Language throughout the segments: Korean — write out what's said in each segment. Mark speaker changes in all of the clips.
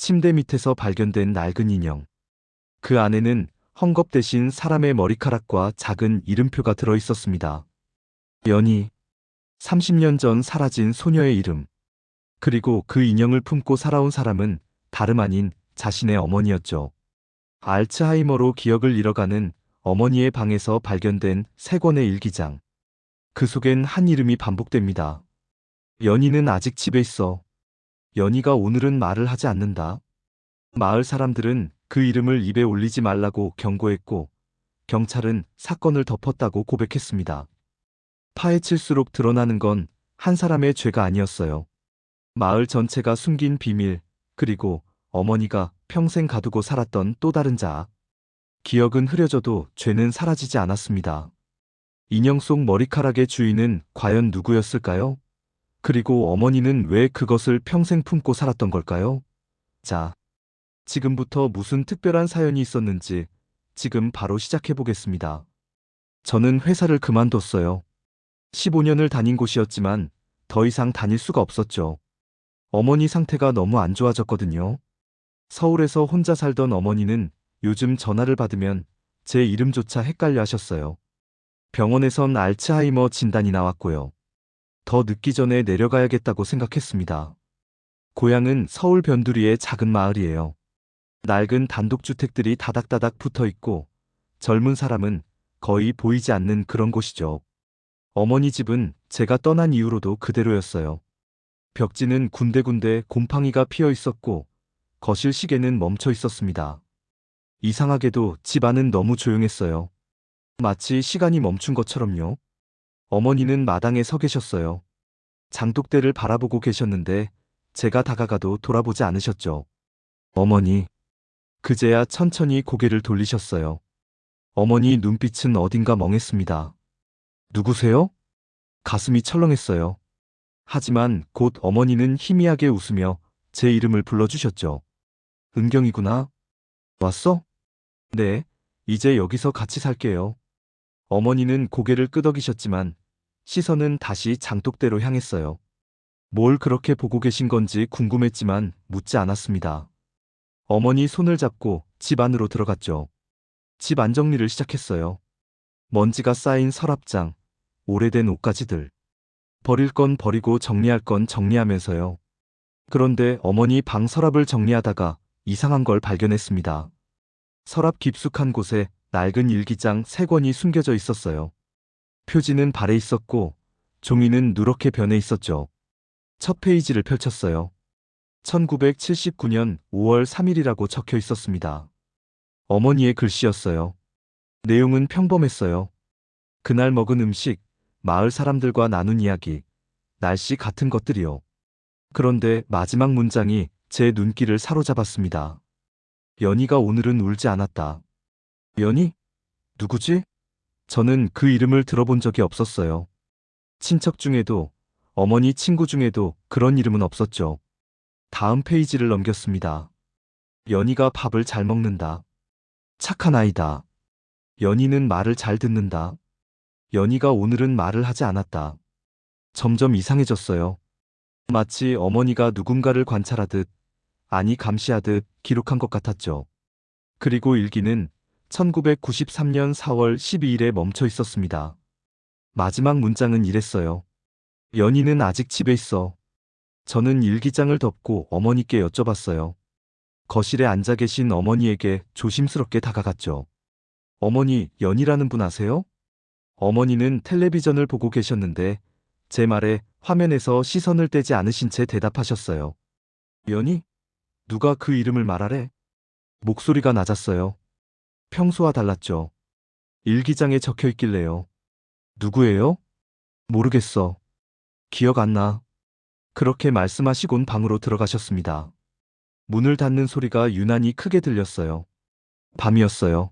Speaker 1: 침대 밑에서 발견된 낡은 인형. 그 안에는 헝겊 대신 사람의 머리카락과 작은 이름표가 들어 있었습니다. 연희. 30년 전 사라진 소녀의 이름. 그리고 그 인형을 품고 살아온 사람은 다름 아닌 자신의 어머니였죠. 알츠하이머로 기억을 잃어가는 어머니의 방에서 발견된 세 권의 일기장. 그 속엔 한 이름이 반복됩니다. 연희는 아직 집에 있어. 연희가 오늘은 말을 하지 않는다. 마을 사람들은 그 이름을 입에 올리지 말라고 경고했고, 경찰은 사건을 덮었다고 고백했습니다. 파헤칠수록 드러나는 건 한 사람의 죄가 아니었어요. 마을 전체가 숨긴 비밀, 그리고 어머니가 평생 가두고 살았던 또 다른 자아. 기억은 흐려져도 죄는 사라지지 않았습니다. 인형 속 머리카락의 주인은 과연 누구였을까요? 그리고 어머니는 왜 그것을 평생 품고 살았던 걸까요? 자, 지금부터 무슨 특별한 사연이 있었는지 지금 바로 시작해 보겠습니다. 저는 회사를 그만뒀어요. 15년을 다닌 곳이었지만 더 이상 다닐 수가 없었죠. 어머니 상태가 너무 안 좋아졌거든요. 서울에서 혼자 살던 어머니는 요즘 전화를 받으면 제 이름조차 헷갈려 하셨어요. 병원에선 알츠하이머 진단이 나왔고요. 더 늦기 전에 내려가야겠다고 생각했습니다. 고향은 서울 변두리의 작은 마을이에요. 낡은 단독주택들이 다닥다닥 붙어 있고 젊은 사람은 거의 보이지 않는 그런 곳이죠. 어머니 집은 제가 떠난 이후로도 그대로였어요. 벽지는 군데군데 곰팡이가 피어 있었고 거실 시계는 멈춰 있었습니다. 이상하게도 집 안은 너무 조용했어요. 마치 시간이 멈춘 것처럼요. 어머니는 마당에 서 계셨어요. 장독대를 바라보고 계셨는데 제가 다가가도 돌아보지 않으셨죠. 어머니. 그제야 천천히 고개를 돌리셨어요. 어머니 눈빛은 어딘가 멍했습니다. 누구세요? 가슴이 철렁했어요. 하지만 곧 어머니는 희미하게 웃으며 제 이름을 불러주셨죠. 은경이구나. 왔어? 네, 이제 여기서 같이 살게요. 어머니는 고개를 끄덕이셨지만 시선은 다시 장독대로 향했어요. 뭘 그렇게 보고 계신 건지 궁금했지만 묻지 않았습니다. 어머니 손을 잡고 집 안으로 들어갔죠. 집 안정리를 시작했어요. 먼지가 쌓인 서랍장, 오래된 옷가지들. 버릴 건 버리고 정리할 건 정리하면서요. 그런데 어머니 방 서랍을 정리하다가 이상한 걸 발견했습니다. 서랍 깊숙한 곳에 낡은 일기장 3권이 숨겨져 있었어요. 표지는 발에 있었고 종이는 누렇게 변해 있었죠. 첫 페이지를 펼쳤어요. 1979년 5월 3일이라고 적혀 있었습니다. 어머니의 글씨였어요. 내용은 평범했어요. 그날 먹은 음식, 마을 사람들과 나눈 이야기, 날씨 같은 것들이요. 그런데 마지막 문장이 제 눈길을 사로잡았습니다. 연희가 오늘은 울지 않았다. 연희? 누구지? 저는 그 이름을 들어본 적이 없었어요. 친척 중에도, 어머니 친구 중에도 그런 이름은 없었죠. 다음 페이지를 넘겼습니다. 연희가 밥을 잘 먹는다. 착한 아이다. 연희는 말을 잘 듣는다. 연희가 오늘은 말을 하지 않았다. 점점 이상해졌어요. 마치 어머니가 누군가를 관찰하듯, 아니 감시하듯 기록한 것 같았죠. 그리고 일기는 1993년 4월 12일에 멈춰 있었습니다. 마지막 문장은 이랬어요. 연희는 아직 집에 있어. 저는 일기장을 덮고 어머니께 여쭤봤어요. 거실에 앉아 계신 어머니에게 조심스럽게 다가갔죠. 어머니, 연희라는 분 아세요? 어머니는 텔레비전을 보고 계셨는데 제 말에 화면에서 시선을 떼지 않으신 채 대답하셨어요. 연희? 누가 그 이름을 말하래? 목소리가 낮았어요. 평소와 달랐죠. 일기장에 적혀 있길래요. 누구예요? 모르겠어. 기억 안 나. 그렇게 말씀하시곤 방으로 들어가셨습니다. 문을 닫는 소리가 유난히 크게 들렸어요. 밤이었어요.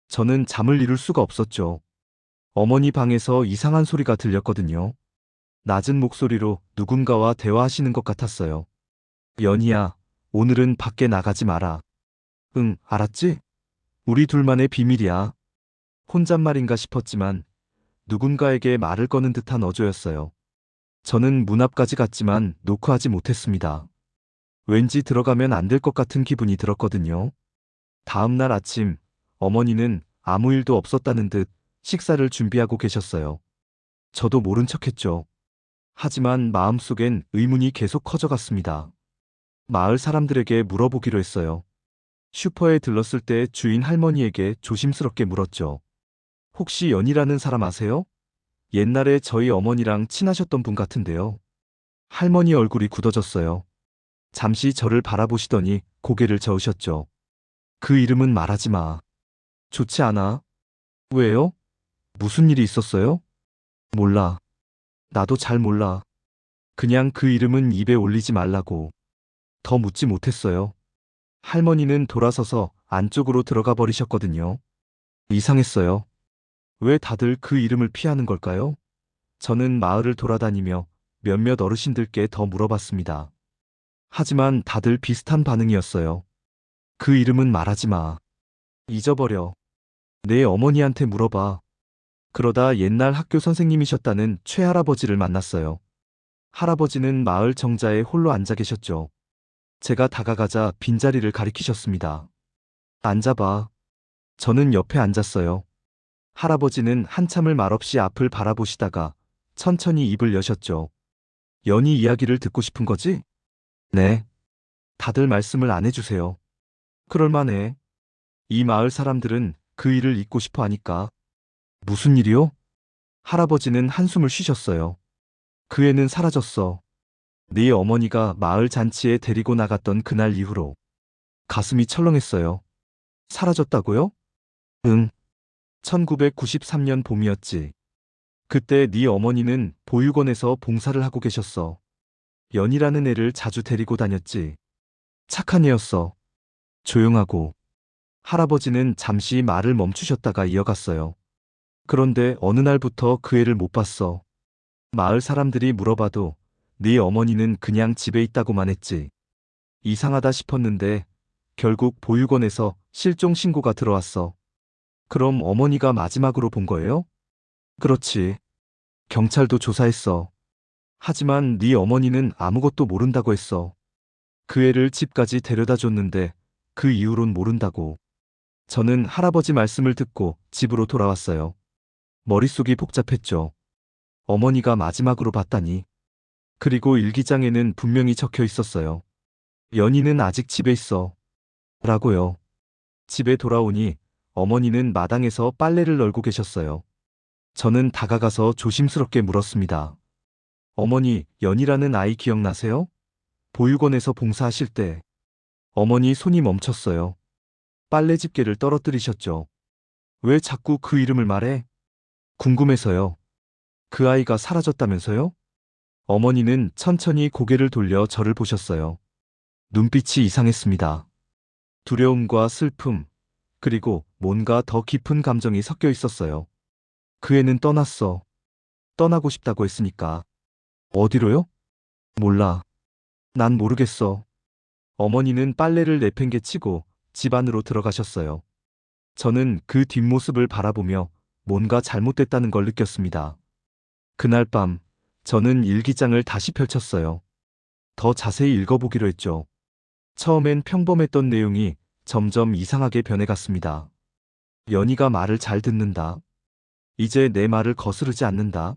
Speaker 1: 저는 잠을 이룰 수가 없었죠. 어머니 방에서 이상한 소리가 들렸거든요. 낮은 목소리로 누군가와 대화하시는 것 같았어요. 연희야, 오늘은 밖에 나가지 마라. 응, 알았지? 우리 둘만의 비밀이야. 혼잣말인가 싶었지만 누군가에게 말을 거는 듯한 어조였어요. 저는 문 앞까지 갔지만 노크하지 못했습니다. 왠지 들어가면 안 될 것 같은 기분이 들었거든요. 다음 날 아침, 어머니는 아무 일도 없었다는 듯 식사를 준비하고 계셨어요. 저도 모른 척했죠. 하지만 마음속엔 의문이 계속 커져갔습니다. 마을 사람들에게 물어보기로 했어요. 슈퍼에 들렀을 때 주인 할머니에게 조심스럽게 물었죠. 혹시 연이라는 사람 아세요? 옛날에 저희 어머니랑 친하셨던 분 같은데요. 할머니 얼굴이 굳어졌어요. 잠시 저를 바라보시더니 고개를 저으셨죠. 그 이름은 말하지 마. 좋지 않아. 왜요? 무슨 일이 있었어요? 몰라. 나도 잘 몰라. 그냥 그 이름은 입에 올리지 말라고. 더 묻지 못했어요. 할머니는 돌아서서 안쪽으로 들어가 버리셨거든요. 이상했어요. 왜 다들 그 이름을 피하는 걸까요? 저는 마을을 돌아다니며 몇몇 어르신들께 더 물어봤습니다. 하지만 다들 비슷한 반응이었어요. 그 이름은 말하지 마. 잊어버려. 내 어머니한테 물어봐. 그러다 옛날 학교 선생님이셨다는 최할아버지를 만났어요. 할아버지는 마을 정자에 홀로 앉아 계셨죠. 제가 다가가자 빈자리를 가리키셨습니다. 앉아봐. 저는 옆에 앉았어요. 할아버지는 한참을 말없이 앞을 바라보시다가 천천히 입을 여셨죠. 연희 이야기를 듣고 싶은 거지? 네. 다들 말씀을 안 해주세요. 그럴만해. 이 마을 사람들은 그 일을 잊고 싶어 하니까. 무슨 일이요? 할아버지는 한숨을 쉬셨어요. 그 애는 사라졌어. 네 어머니가 마을 잔치에 데리고 나갔던 그날 이후로. 가슴이 철렁했어요. 사라졌다고요? 응. 1993년 봄이었지. 그때 네 어머니는 보육원에서 봉사를 하고 계셨어. 연이라는 애를 자주 데리고 다녔지. 착한 애였어. 조용하고. 할아버지는 잠시 말을 멈추셨다가 이어갔어요. 그런데 어느 날부터 그 애를 못 봤어. 마을 사람들이 물어봐도 네 어머니는 그냥 집에 있다고만 했지. 이상하다 싶었는데 결국 보육원에서 실종 신고가 들어왔어. 그럼 어머니가 마지막으로 본 거예요? 그렇지. 경찰도 조사했어. 하지만 네 어머니는 아무것도 모른다고 했어. 그 애를 집까지 데려다 줬는데 그 이후론 모른다고. 저는 할아버지 말씀을 듣고 집으로 돌아왔어요. 머릿속이 복잡했죠. 어머니가 마지막으로 봤다니. 그리고 일기장에는 분명히 적혀 있었어요. 연희는 아직 집에 있어. 라고요. 집에 돌아오니 어머니는 마당에서 빨래를 널고 계셨어요. 저는 다가가서 조심스럽게 물었습니다. 어머니, 연희라는 아이 기억나세요? 보육원에서 봉사하실 때. 어머니 손이 멈췄어요. 빨래 집게를 떨어뜨리셨죠. 왜 자꾸 그 이름을 말해? 궁금해서요. 그 아이가 사라졌다면서요? 어머니는 천천히 고개를 돌려 저를 보셨어요. 눈빛이 이상했습니다. 두려움과 슬픔, 그리고 뭔가 더 깊은 감정이 섞여 있었어요. 그 애는 떠났어. 떠나고 싶다고 했으니까. 어디로요? 몰라. 난 모르겠어. 어머니는 빨래를 내팽개치고 집 안으로 들어가셨어요. 저는 그 뒷모습을 바라보며 뭔가 잘못됐다는 걸 느꼈습니다. 그날 밤, 저는 일기장을 다시 펼쳤어요. 더 자세히 읽어보기로 했죠. 처음엔 평범했던 내용이 점점 이상하게 변해갔습니다. 연희가 말을 잘 듣는다. 이제 내 말을 거스르지 않는다.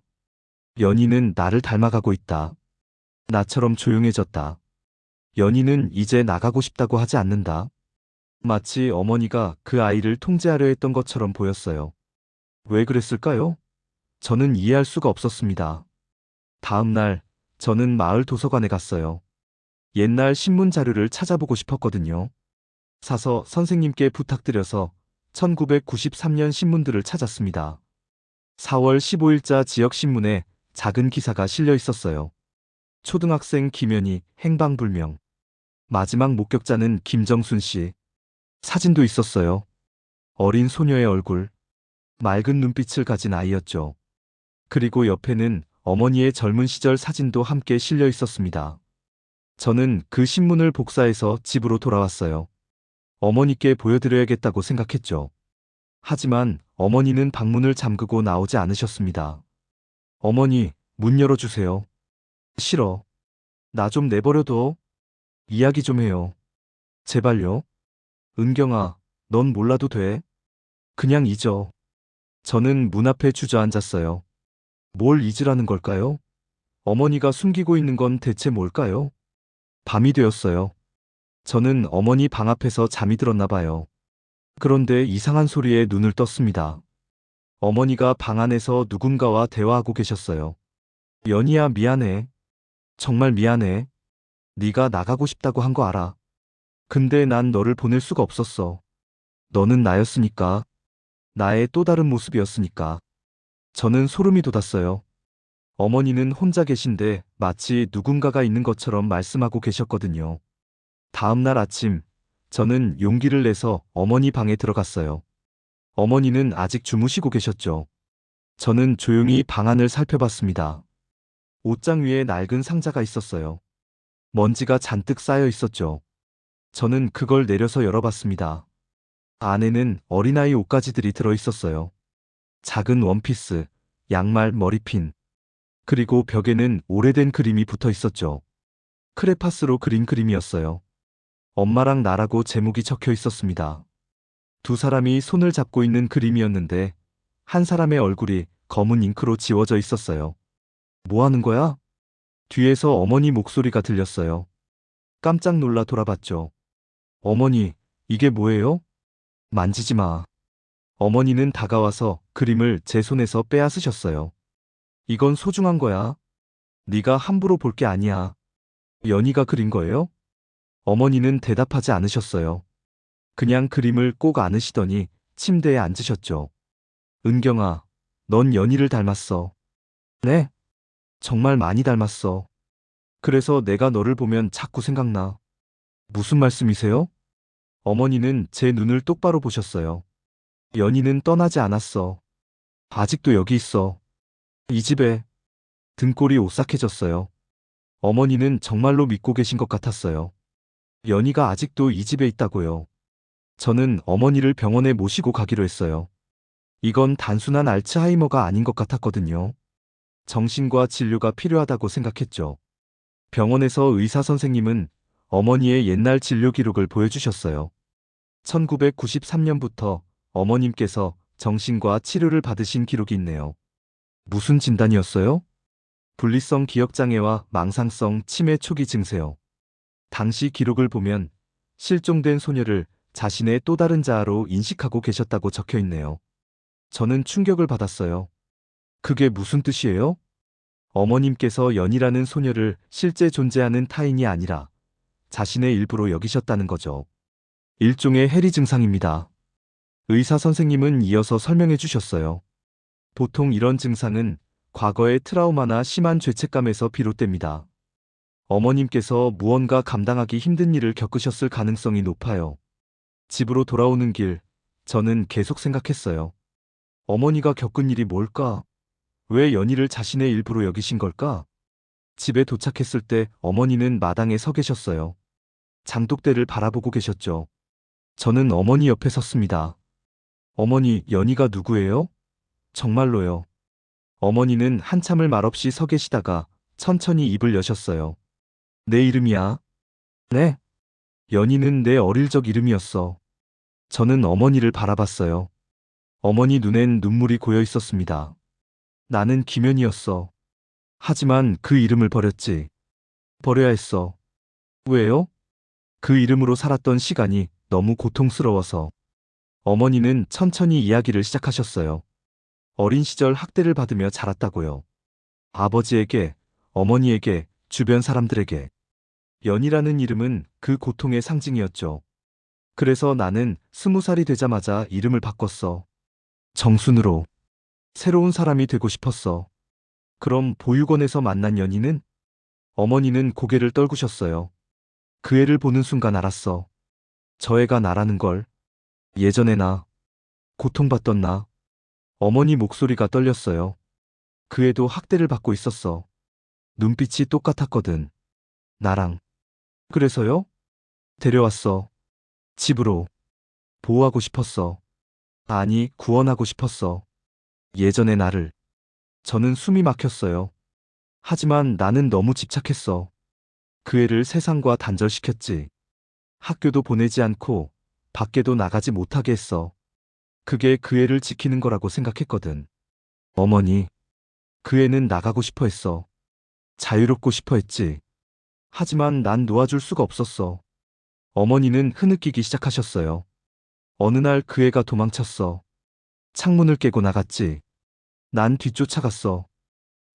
Speaker 1: 연희는 나를 닮아가고 있다. 나처럼 조용해졌다. 연희는 이제 나가고 싶다고 하지 않는다. 마치 어머니가 그 아이를 통제하려 했던 것처럼 보였어요. 왜 그랬을까요? 저는 이해할 수가 없었습니다. 다음 날, 저는 마을 도서관에 갔어요. 옛날 신문 자료를 찾아보고 싶었거든요. 사서 선생님께 부탁드려서 1993년 신문들을 찾았습니다. 4월 15일자 지역신문에 작은 기사가 실려 있었어요. 초등학생 김연희 행방불명. 마지막 목격자는 김정순 씨. 사진도 있었어요. 어린 소녀의 얼굴. 맑은 눈빛을 가진 아이였죠. 그리고 옆에는 어머니의 젊은 시절 사진도 함께 실려 있었습니다. 저는 그 신문을 복사해서 집으로 돌아왔어요. 어머니께 보여드려야겠다고 생각했죠. 하지만 어머니는 방문을 잠그고 나오지 않으셨습니다. 어머니, 문 열어주세요. 싫어. 나 좀 내버려둬. 이야기 좀 해요. 제발요. 은경아, 넌 몰라도 돼. 그냥 잊어. 저는 문 앞에 주저앉았어요. 뭘 잊으라는 걸까요? 어머니가 숨기고 있는 건 대체 뭘까요? 밤이 되었어요. 저는 어머니 방 앞에서 잠이 들었나 봐요. 그런데 이상한 소리에 눈을 떴습니다. 어머니가 방 안에서 누군가와 대화하고 계셨어요. 연희야, 미안해. 정말 미안해. 네가 나가고 싶다고 한 거 알아. 근데 난 너를 보낼 수가 없었어. 너는 나였으니까. 나의 또 다른 모습이었으니까. 저는 소름이 돋았어요. 어머니는 혼자 계신데 마치 누군가가 있는 것처럼 말씀하고 계셨거든요. 다음 날 아침, 저는 용기를 내서 어머니 방에 들어갔어요. 어머니는 아직 주무시고 계셨죠. 저는 조용히 방 안을 살펴봤습니다. 옷장 위에 낡은 상자가 있었어요. 먼지가 잔뜩 쌓여 있었죠. 저는 그걸 내려서 열어봤습니다. 안에는 어린아이 옷가지들이 들어 있었어요. 작은 원피스, 양말, 머리핀. 그리고 벽에는 오래된 그림이 붙어 있었죠. 크레파스로 그린 그림이었어요. 엄마랑 나라고 제목이 적혀 있었습니다. 두 사람이 손을 잡고 있는 그림이었는데 한 사람의 얼굴이 검은 잉크로 지워져 있었어요. 뭐 하는 거야? 뒤에서 어머니 목소리가 들렸어요. 깜짝 놀라 돌아봤죠. 어머니, 이게 뭐예요? 만지지 마. 어머니는 다가와서 그림을 제 손에서 빼앗으셨어요. 이건 소중한 거야. 네가 함부로 볼 게 아니야. 연희가 그린 거예요? 어머니는 대답하지 않으셨어요. 그냥 그림을 꼭 안으시더니 침대에 앉으셨죠. 은경아, 넌 연희를 닮았어. 네? 정말 많이 닮았어. 그래서 내가 너를 보면 자꾸 생각나. 무슨 말씀이세요? 어머니는 제 눈을 똑바로 보셨어요. 연희는 떠나지 않았어. 아직도 여기 있어. 이 집에. 등골이 오싹해졌어요. 어머니는 정말로 믿고 계신 것 같았어요. 연희가 아직도 이 집에 있다고요. 저는 어머니를 병원에 모시고 가기로 했어요. 이건 단순한 알츠하이머가 아닌 것 같았거든요. 정신과 진료가 필요하다고 생각했죠. 병원에서 의사 선생님은 어머니의 옛날 진료 기록을 보여주셨어요. 1993년부터 어머님께서 정신과 치료를 받으신 기록이 있네요. 무슨 진단이었어요? 분리성 기억장애와 망상성 치매 초기 증세요. 당시 기록을 보면 실종된 소녀를 자신의 또 다른 자아로 인식하고 계셨다고 적혀 있네요. 저는 충격을 받았어요. 그게 무슨 뜻이에요? 어머님께서 연희라는 소녀를 실제 존재하는 타인이 아니라 자신의 일부로 여기셨다는 거죠. 일종의 해리 증상입니다. 의사 선생님은 이어서 설명해 주셨어요. 보통 이런 증상은 과거의 트라우마나 심한 죄책감에서 비롯됩니다. 어머님께서 무언가 감당하기 힘든 일을 겪으셨을 가능성이 높아요. 집으로 돌아오는 길, 저는 계속 생각했어요. 어머니가 겪은 일이 뭘까? 왜 연희를 자신의 일부로 여기신 걸까? 집에 도착했을 때 어머니는 마당에 서 계셨어요. 장독대를 바라보고 계셨죠. 저는 어머니 옆에 섰습니다. 어머니, 연희가 누구예요? 정말로요. 어머니는 한참을 말없이 서 계시다가 천천히 입을 여셨어요. 내 이름이야. 네. 연희는 내 어릴 적 이름이었어. 저는 어머니를 바라봤어요. 어머니 눈엔 눈물이 고여 있었습니다. 나는 김연희였어. 하지만 그 이름을 버렸지. 버려야 했어. 왜요? 그 이름으로 살았던 시간이 너무 고통스러워서. 어머니는 천천히 이야기를 시작하셨어요. 어린 시절 학대를 받으며 자랐다고요. 아버지에게, 어머니에게, 주변 사람들에게. 연희라는 이름은 그 고통의 상징이었죠. 그래서 나는 20살이 되자마자 이름을 바꿨어. 정순으로. 새로운 사람이 되고 싶었어. 그럼 보육원에서 만난 연희는? 어머니는 고개를 떨구셨어요. 그 애를 보는 순간 알았어. 저 애가 나라는 걸. 예전에 나. 고통받던 나. 어머니 목소리가 떨렸어요. 그 애도 학대를 받고 있었어. 눈빛이 똑같았거든. 나랑. 그래서요? 데려왔어. 집으로. 보호하고 싶었어. 아니, 구원하고 싶었어. 예전의 나를. 저는 숨이 막혔어요. 하지만 나는 너무 집착했어. 그 애를 세상과 단절시켰지. 학교도 보내지 않고 밖에도 나가지 못하게 했어. 그게 그 애를 지키는 거라고 생각했거든. 어머니, 그 애는 나가고 싶어 했어. 자유롭고 싶어 했지. 하지만 난 놓아줄 수가 없었어. 어머니는 흐느끼기 시작하셨어요. 어느 날 그 애가 도망쳤어. 창문을 깨고 나갔지. 난 뒤쫓아갔어.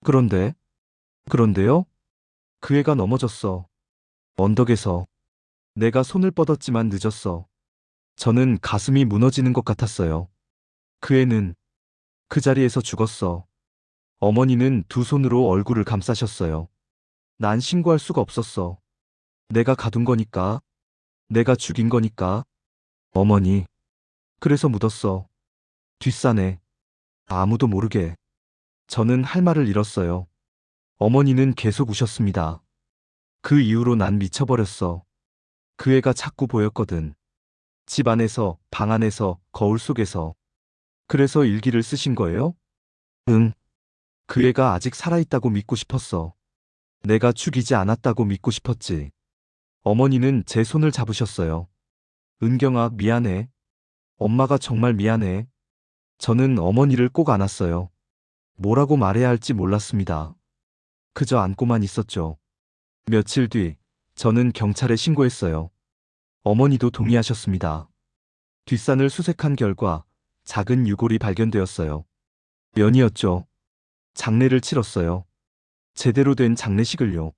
Speaker 1: 그런데, 그런데요? 그 애가 넘어졌어. 언덕에서. 내가 손을 뻗었지만 늦었어. 저는 가슴이 무너지는 것 같았어요. 그 애는 그 자리에서 죽었어. 어머니는 두 손으로 얼굴을 감싸셨어요. 난 신고할 수가 없었어. 내가 가둔 거니까. 내가 죽인 거니까. 어머니. 그래서 묻었어. 뒷산에. 아무도 모르게. 저는 할 말을 잃었어요. 어머니는 계속 우셨습니다. 그 이후로 난 미쳐버렸어. 그 애가 자꾸 보였거든. 집 안에서, 방 안에서, 거울 속에서. 그래서 일기를 쓰신 거예요? 응. 그 애가 아직 살아있다고 믿고 싶었어. 내가 죽이지 않았다고 믿고 싶었지. 어머니는 제 손을 잡으셨어요. 은경아, 미안해. 엄마가 정말 미안해. 저는 어머니를 꼭 안았어요. 뭐라고 말해야 할지 몰랐습니다. 그저 안고만 있었죠. 며칠 뒤, 저는 경찰에 신고했어요. 어머니도 동의하셨습니다. 뒷산을 수색한 결과 작은 유골이 발견되었어요. 연이었죠. 장례를 치렀어요. 제대로 된 장례식을요.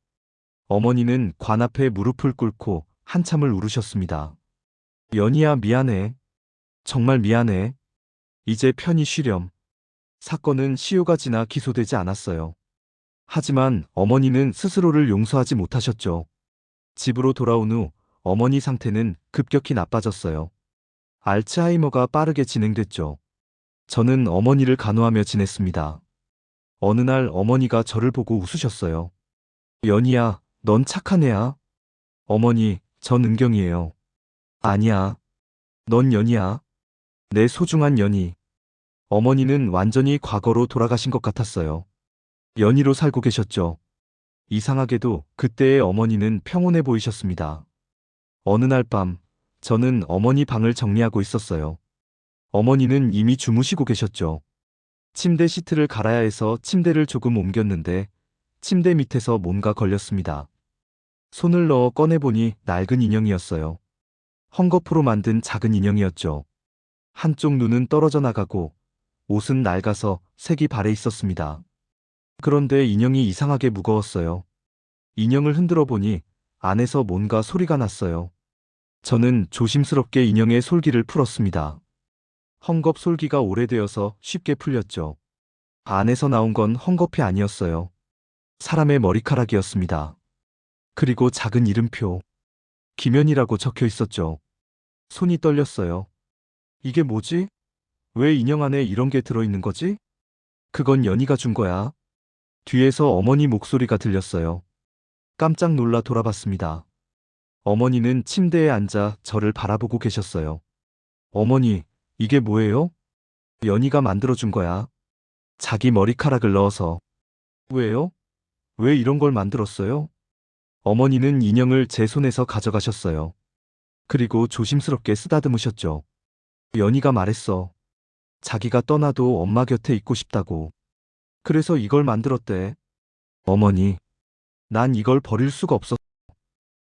Speaker 1: 어머니는 관 앞에 무릎을 꿇고 한참을 울으셨습니다. 연희야, 미안해. 정말 미안해. 이제 편히 쉬렴. 사건은 시효가 지나 기소되지 않았어요. 하지만 어머니는 스스로를 용서하지 못하셨죠. 집으로 돌아온 후 어머니 상태는 급격히 나빠졌어요. 알츠하이머가 빠르게 진행됐죠. 저는 어머니를 간호하며 지냈습니다. 어느 날 어머니가 저를 보고 웃으셨어요. 연희야, 넌 착한 애야. 어머니, 전 은경이에요. 아니야. 넌 연희야. 내 소중한 연희. 어머니는 완전히 과거로 돌아가신 것 같았어요. 연희로 살고 계셨죠. 이상하게도 그때의 어머니는 평온해 보이셨습니다. 어느 날 밤, 저는 어머니 방을 정리하고 있었어요. 어머니는 이미 주무시고 계셨죠. 침대 시트를 갈아야 해서 침대를 조금 옮겼는데 침대 밑에서 뭔가 걸렸습니다. 손을 넣어 꺼내보니 낡은 인형이었어요. 헝겊으로 만든 작은 인형이었죠. 한쪽 눈은 떨어져 나가고 옷은 낡아서 색이 발해 있었습니다. 그런데 인형이 이상하게 무거웠어요. 인형을 흔들어 보니 안에서 뭔가 소리가 났어요. 저는 조심스럽게 인형의 솔기를 풀었습니다. 헝겊 솔기가 오래되어서 쉽게 풀렸죠. 안에서 나온 건 헝겊이 아니었어요. 사람의 머리카락이었습니다. 그리고 작은 이름표. 김연이라고 적혀 있었죠. 손이 떨렸어요. 이게 뭐지? 왜 인형 안에 이런 게 들어있는 거지? 그건 연희가 준 거야. 뒤에서 어머니 목소리가 들렸어요. 깜짝 놀라 돌아봤습니다. 어머니는 침대에 앉아 저를 바라보고 계셨어요. 어머니, 이게 뭐예요? 연희가 만들어준 거야. 자기 머리카락을 넣어서. 왜요? 왜 이런 걸 만들었어요? 어머니는 인형을 제 손에서 가져가셨어요. 그리고 조심스럽게 쓰다듬으셨죠. 연희가 말했어. 자기가 떠나도 엄마 곁에 있고 싶다고. 그래서 이걸 만들었대. 어머니, 난 이걸 버릴 수가 없었어.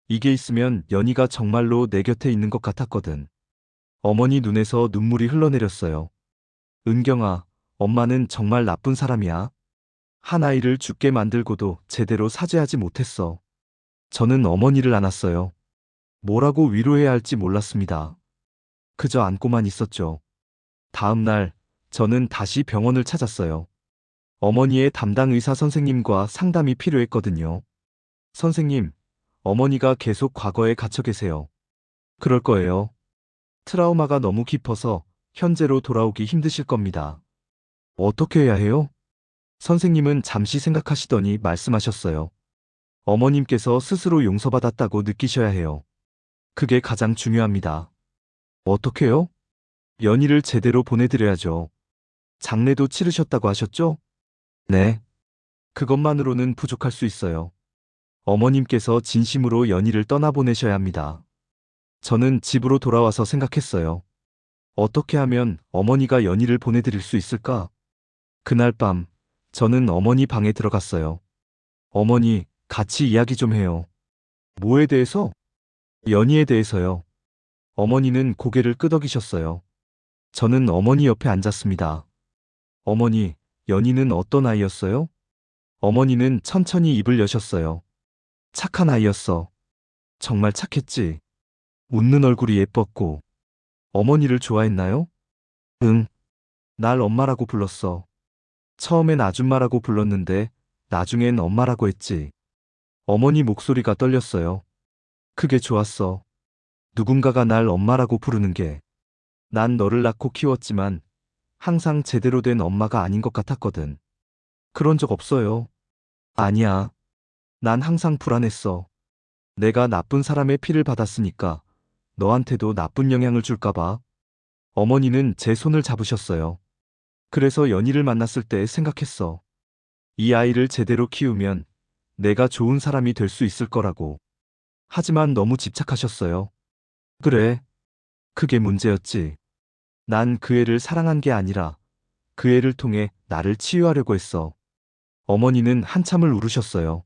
Speaker 1: 이게 있으면 연희가 정말로 내 곁에 있는 것 같았거든. 어머니 눈에서 눈물이 흘러내렸어요. 은경아, 엄마는 정말 나쁜 사람이야. 한 아이를 죽게 만들고도 제대로 사죄하지 못했어. 저는 어머니를 안았어요. 뭐라고 위로해야 할지 몰랐습니다. 그저 안고만 있었죠. 다음 날, 저는 다시 병원을 찾았어요. 어머니의 담당 의사 선생님과 상담이 필요했거든요. 선생님, 어머니가 계속 과거에 갇혀 계세요. 그럴 거예요. 트라우마가 너무 깊어서 현재로 돌아오기 힘드실 겁니다. 어떻게 해야 해요? 선생님은 잠시 생각하시더니 말씀하셨어요. 어머님께서 스스로 용서받았다고 느끼셔야 해요. 그게 가장 중요합니다. 어떻게요? 연희를 제대로 보내드려야죠. 장례도 치르셨다고 하셨죠? 네. 그것만으로는 부족할 수 있어요. 어머님께서 진심으로 연희를 떠나보내셔야 합니다. 저는 집으로 돌아와서 생각했어요. 어떻게 하면 어머니가 연희를 보내드릴 수 있을까? 그날 밤, 저는 어머니 방에 들어갔어요. 어머니, 같이 이야기 좀 해요. 뭐에 대해서? 연희에 대해서요. 어머니는 고개를 끄덕이셨어요. 저는 어머니 옆에 앉았습니다. 어머니, 연희는 어떤 아이였어요? 어머니는 천천히 입을 여셨어요. 착한 아이였어. 정말 착했지. 웃는 얼굴이 예뻤고. 어머니를 좋아했나요? 응. 날 엄마라고 불렀어. 처음엔 아줌마라고 불렀는데 나중엔 엄마라고 했지. 어머니 목소리가 떨렸어요. 그게 좋았어. 누군가가 날 엄마라고 부르는 게. 난 너를 낳고 키웠지만 항상 제대로 된 엄마가 아닌 것 같았거든. 그런 적 없어요. 아니야. 난 항상 불안했어. 내가 나쁜 사람의 피를 받았으니까 너한테도 나쁜 영향을 줄까 봐. 어머니는 제 손을 잡으셨어요. 그래서 연희를 만났을 때 생각했어. 이 아이를 제대로 키우면 내가 좋은 사람이 될 수 있을 거라고. 하지만 너무 집착하셨어요. 그래. 그게 문제였지. 난 그 애를 사랑한 게 아니라 그 애를 통해 나를 치유하려고 했어. 어머니는 한참을 울으셨어요.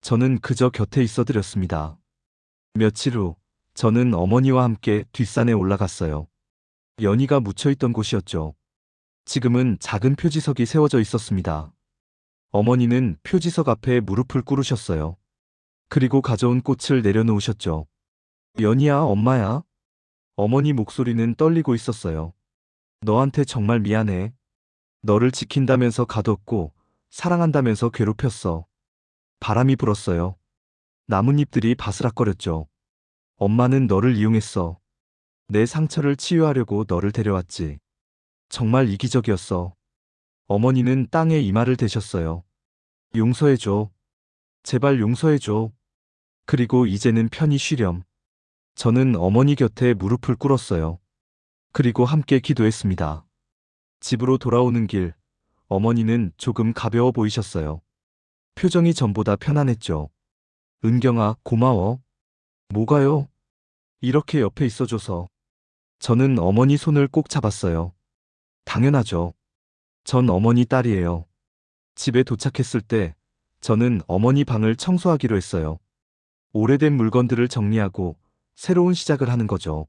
Speaker 1: 저는 그저 곁에 있어 드렸습니다. 며칠 후, 저는 어머니와 함께 뒷산에 올라갔어요. 연희가 묻혀있던 곳이었죠. 지금은 작은 표지석이 세워져 있었습니다. 어머니는 표지석 앞에 무릎을 꿇으셨어요. 그리고 가져온 꽃을 내려놓으셨죠. 연희야, 엄마야. 어머니 목소리는 떨리고 있었어요. 너한테 정말 미안해. 너를 지킨다면서 가뒀고, 사랑한다면서 괴롭혔어. 바람이 불었어요. 나뭇잎들이 바스락거렸죠. 엄마는 너를 이용했어. 내 상처를 치유하려고 너를 데려왔지. 정말 이기적이었어. 어머니는 땅에 이마를 대셨어요. 용서해줘. 제발 용서해줘. 그리고 이제는 편히 쉬렴. 저는 어머니 곁에 무릎을 꿇었어요. 그리고 함께 기도했습니다. 집으로 돌아오는 길, 어머니는 조금 가벼워 보이셨어요. 표정이 전보다 편안했죠. 은경아, 고마워. 뭐가요? 이렇게 옆에 있어줘서. 저는 어머니 손을 꼭 잡았어요. 당연하죠. 전 어머니 딸이에요. 집에 도착했을 때 저는 어머니 방을 청소하기로 했어요. 오래된 물건들을 정리하고 새로운 시작을 하는 거죠.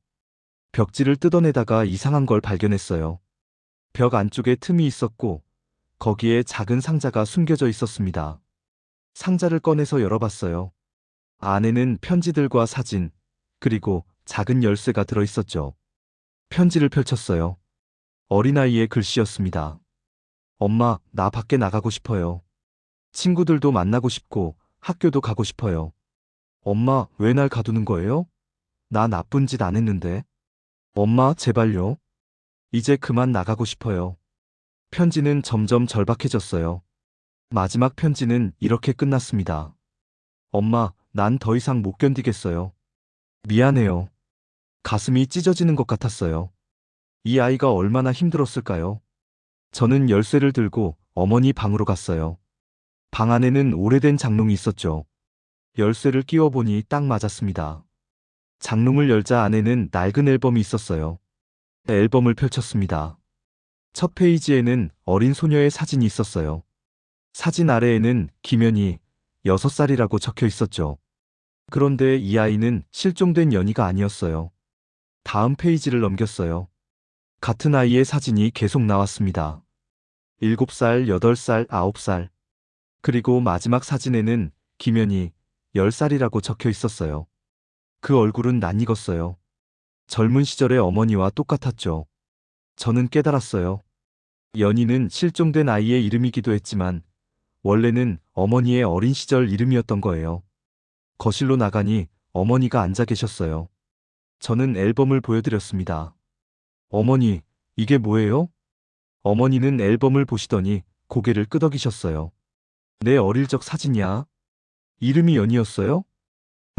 Speaker 1: 벽지를 뜯어내다가 이상한 걸 발견했어요. 벽 안쪽에 틈이 있었고 거기에 작은 상자가 숨겨져 있었습니다. 상자를 꺼내서 열어봤어요. 안에는 편지들과 사진, 그리고 작은 열쇠가 들어있었죠. 편지를 펼쳤어요. 어린아이의 글씨였습니다. 엄마, 나 밖에 나가고 싶어요. 친구들도 만나고 싶고 학교도 가고 싶어요. 엄마, 왜 날 가두는 거예요? 나 나쁜 짓 안 했는데. 엄마, 제발요. 이제 그만 나가고 싶어요. 편지는 점점 절박해졌어요. 마지막 편지는 이렇게 끝났습니다. 엄마, 난 더 이상 못 견디겠어요. 미안해요. 가슴이 찢어지는 것 같았어요. 이 아이가 얼마나 힘들었을까요? 저는 열쇠를 들고 어머니 방으로 갔어요. 방 안에는 오래된 장롱이 있었죠. 열쇠를 끼워보니 딱 맞았습니다. 장롱을 열자 안에는 낡은 앨범이 있었어요. 앨범을 펼쳤습니다. 첫 페이지에는 어린 소녀의 사진이 있었어요. 사진 아래에는 김연희, 6살이라고 적혀 있었죠. 그런데 이 아이는 실종된 연희가 아니었어요. 다음 페이지를 넘겼어요. 같은 아이의 사진이 계속 나왔습니다. 7살, 8살, 9살. 그리고 마지막 사진에는 김연희, 10살이라고 적혀 있었어요. 그 얼굴은 낯익었어요. 젊은 시절의 어머니와 똑같았죠. 저는 깨달았어요. 연희는 실종된 아이의 이름이기도 했지만 원래는 어머니의 어린 시절 이름이었던 거예요. 거실로 나가니 어머니가 앉아 계셨어요. 저는 앨범을 보여드렸습니다. 어머니, 이게 뭐예요? 어머니는 앨범을 보시더니 고개를 끄덕이셨어요. 내 어릴 적 사진이야. 이름이 연희였어요?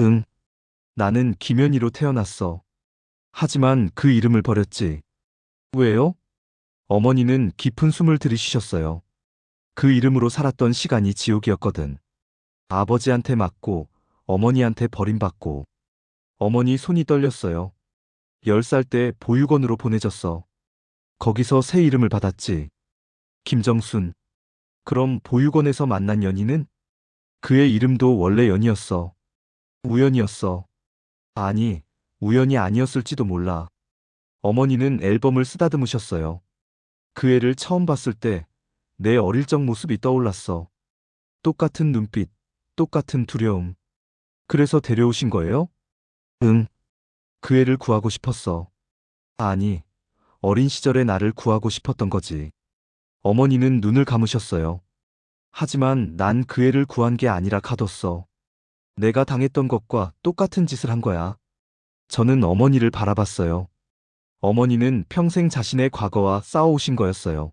Speaker 1: 응. 나는 김연희로 태어났어. 하지만 그 이름을 버렸지. 왜요? 어머니는 깊은 숨을 들이쉬셨어요. 그 이름으로 살았던 시간이 지옥이었거든. 아버지한테 맞고 어머니한테 버림받고 어머니 손이 떨렸어요. 10살 때 보육원으로 보내졌어. 거기서 새 이름을 받았지. 김정순. 그럼 보육원에서 만난 연희는? 그의 이름도 원래 연희였어. 우연이었어. 아니, 우연이 아니었을지도 몰라. 어머니는 앨범을 쓰다듬으셨어요. 그 애를 처음 봤을 때 내 어릴 적 모습이 떠올랐어. 똑같은 눈빛, 똑같은 두려움. 그래서 데려오신 거예요? 응. 그 애를 구하고 싶었어. 아니, 어린 시절의 나를 구하고 싶었던 거지. 어머니는 눈을 감으셨어요. 하지만 난 그 애를 구한 게 아니라 가뒀어. 내가 당했던 것과 똑같은 짓을 한 거야. 저는 어머니를 바라봤어요. 어머니는 평생 자신의 과거와 싸워오신 거였어요.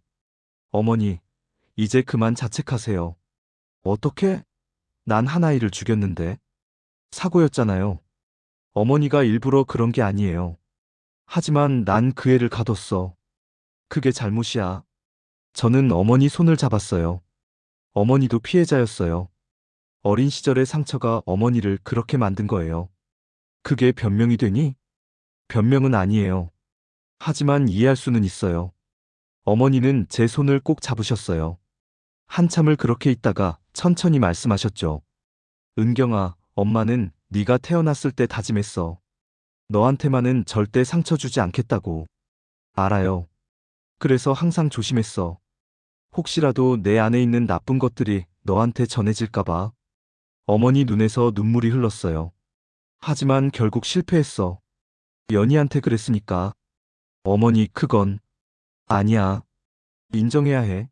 Speaker 1: 어머니, 이제 그만 자책하세요. 어떻게? 난 한 아이를 죽였는데. 사고였잖아요. 어머니가 일부러 그런 게 아니에요. 하지만 난 그 애를 가뒀어. 그게 잘못이야. 저는 어머니 손을 잡았어요. 어머니도 피해자였어요. 어린 시절의 상처가 어머니를 그렇게 만든 거예요. 그게 변명이 되니? 변명은 아니에요. 하지만 이해할 수는 있어요. 어머니는 제 손을 꼭 잡으셨어요. 한참을 그렇게 있다가 천천히 말씀하셨죠. 은경아, 엄마는 네가 태어났을 때 다짐했어. 너한테만은 절대 상처 주지 않겠다고. 알아요. 그래서 항상 조심했어. 혹시라도 내 안에 있는 나쁜 것들이 너한테 전해질까봐. 어머니 눈에서 눈물이 흘렀어요. 하지만 결국 실패했어. 연희한테 그랬으니까. 어머니, 그건 아니야. 인정해야 해.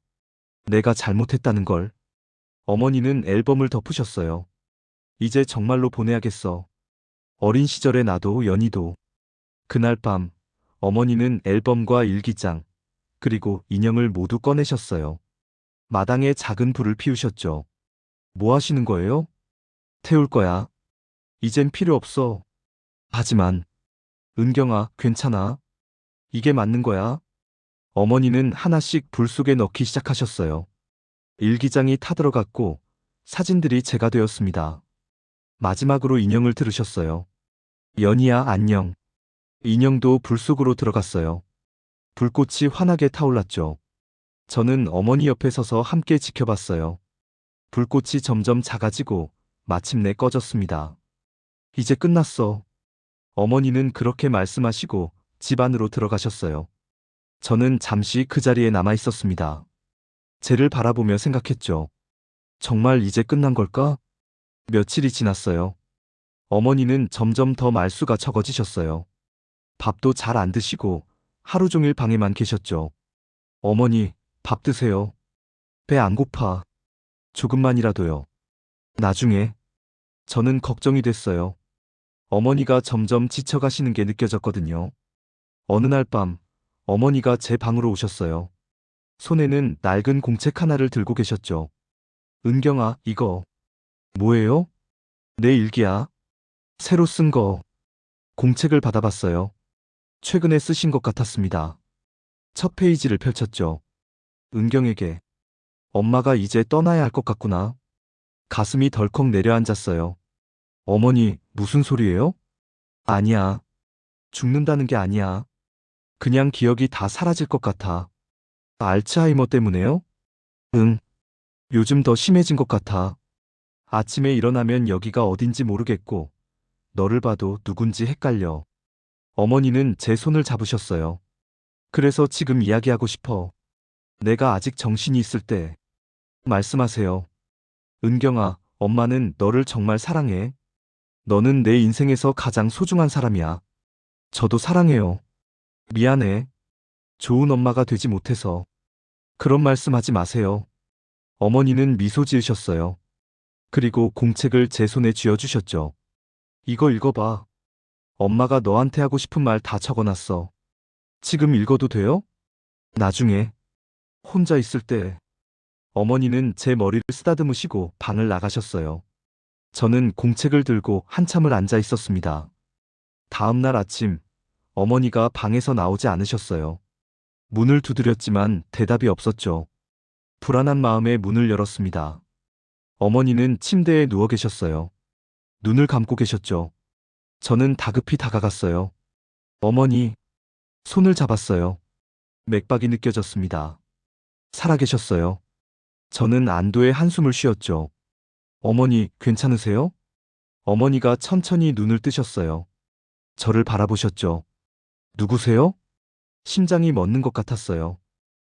Speaker 1: 내가 잘못했다는 걸. 어머니는 앨범을 덮으셨어요. 이제 정말로 보내야겠어. 어린 시절의 나도 연희도. 그날 밤, 어머니는 앨범과 일기장, 그리고 인형을 모두 꺼내셨어요. 마당에 작은 불을 피우셨죠. 뭐 하시는 거예요? 태울 거야. 이젠 필요 없어. 하지만, 은경아, 괜찮아. 이게 맞는 거야. 어머니는 하나씩 불 속에 넣기 시작하셨어요. 일기장이 타들어갔고, 사진들이 재가 되었습니다. 마지막으로 인형을 들으셨어요. 연희야, 안녕. 인형도 불 속으로 들어갔어요. 불꽃이 환하게 타올랐죠. 저는 어머니 옆에 서서 함께 지켜봤어요. 불꽃이 점점 작아지고 마침내 꺼졌습니다. 이제 끝났어. 어머니는 그렇게 말씀하시고 집 안으로 들어가셨어요. 저는 잠시 그 자리에 남아 있었습니다. 쟤를 바라보며 생각했죠. 정말 이제 끝난 걸까? 며칠이 지났어요. 어머니는 점점 더 말수가 적어지셨어요. 밥도 잘 안 드시고 하루 종일 방에만 계셨죠. 어머니, 밥 드세요. 배 안 고파. 조금만이라도요. 나중에. 저는 걱정이 됐어요. 어머니가 점점 지쳐가시는 게 느껴졌거든요. 어느 날 밤, 어머니가 제 방으로 오셨어요. 손에는 낡은 공책 하나를 들고 계셨죠. 은경아, 이거. 뭐예요? 내 일기야. 새로 쓴 거. 공책을 받아봤어요. 최근에 쓰신 것 같았습니다. 첫 페이지를 펼쳤죠. 은경에게. 엄마가 이제 떠나야 할 것 같구나. 가슴이 덜컥 내려앉았어요. 어머니, 무슨 소리예요? 아니야. 죽는다는 게 아니야. 그냥 기억이 다 사라질 것 같아. 알츠하이머 때문에요? 응. 요즘 더 심해진 것 같아. 아침에 일어나면 여기가 어딘지 모르겠고, 너를 봐도 누군지 헷갈려. 어머니는 제 손을 잡으셨어요. 그래서 지금 이야기하고 싶어. 내가 아직 정신이 있을 때. 말씀하세요. 은경아, 엄마는 너를 정말 사랑해. 너는 내 인생에서 가장 소중한 사람이야. 저도 사랑해요. 미안해. 좋은 엄마가 되지 못해서. 그런 말씀하지 마세요. 어머니는 미소 지으셨어요. 그리고 공책을 제 손에 쥐어주셨죠. 이거 읽어봐. 엄마가 너한테 하고 싶은 말 다 적어놨어. 지금 읽어도 돼요? 나중에. 혼자 있을 때. 어머니는 제 머리를 쓰다듬으시고 방을 나가셨어요. 저는 공책을 들고 한참을 앉아 있었습니다. 다음 날 아침, 어머니가 방에서 나오지 않으셨어요. 문을 두드렸지만 대답이 없었죠. 불안한 마음에 문을 열었습니다. 어머니는 침대에 누워 계셨어요. 눈을 감고 계셨죠. 저는 다급히 다가갔어요. 어머니, 손을 잡았어요. 맥박이 느껴졌습니다. 살아계셨어요. 저는 안도의 한숨을 쉬었죠. 어머니, 괜찮으세요? 어머니가 천천히 눈을 뜨셨어요. 저를 바라보셨죠. 누구세요? 심장이 멎는 것 같았어요.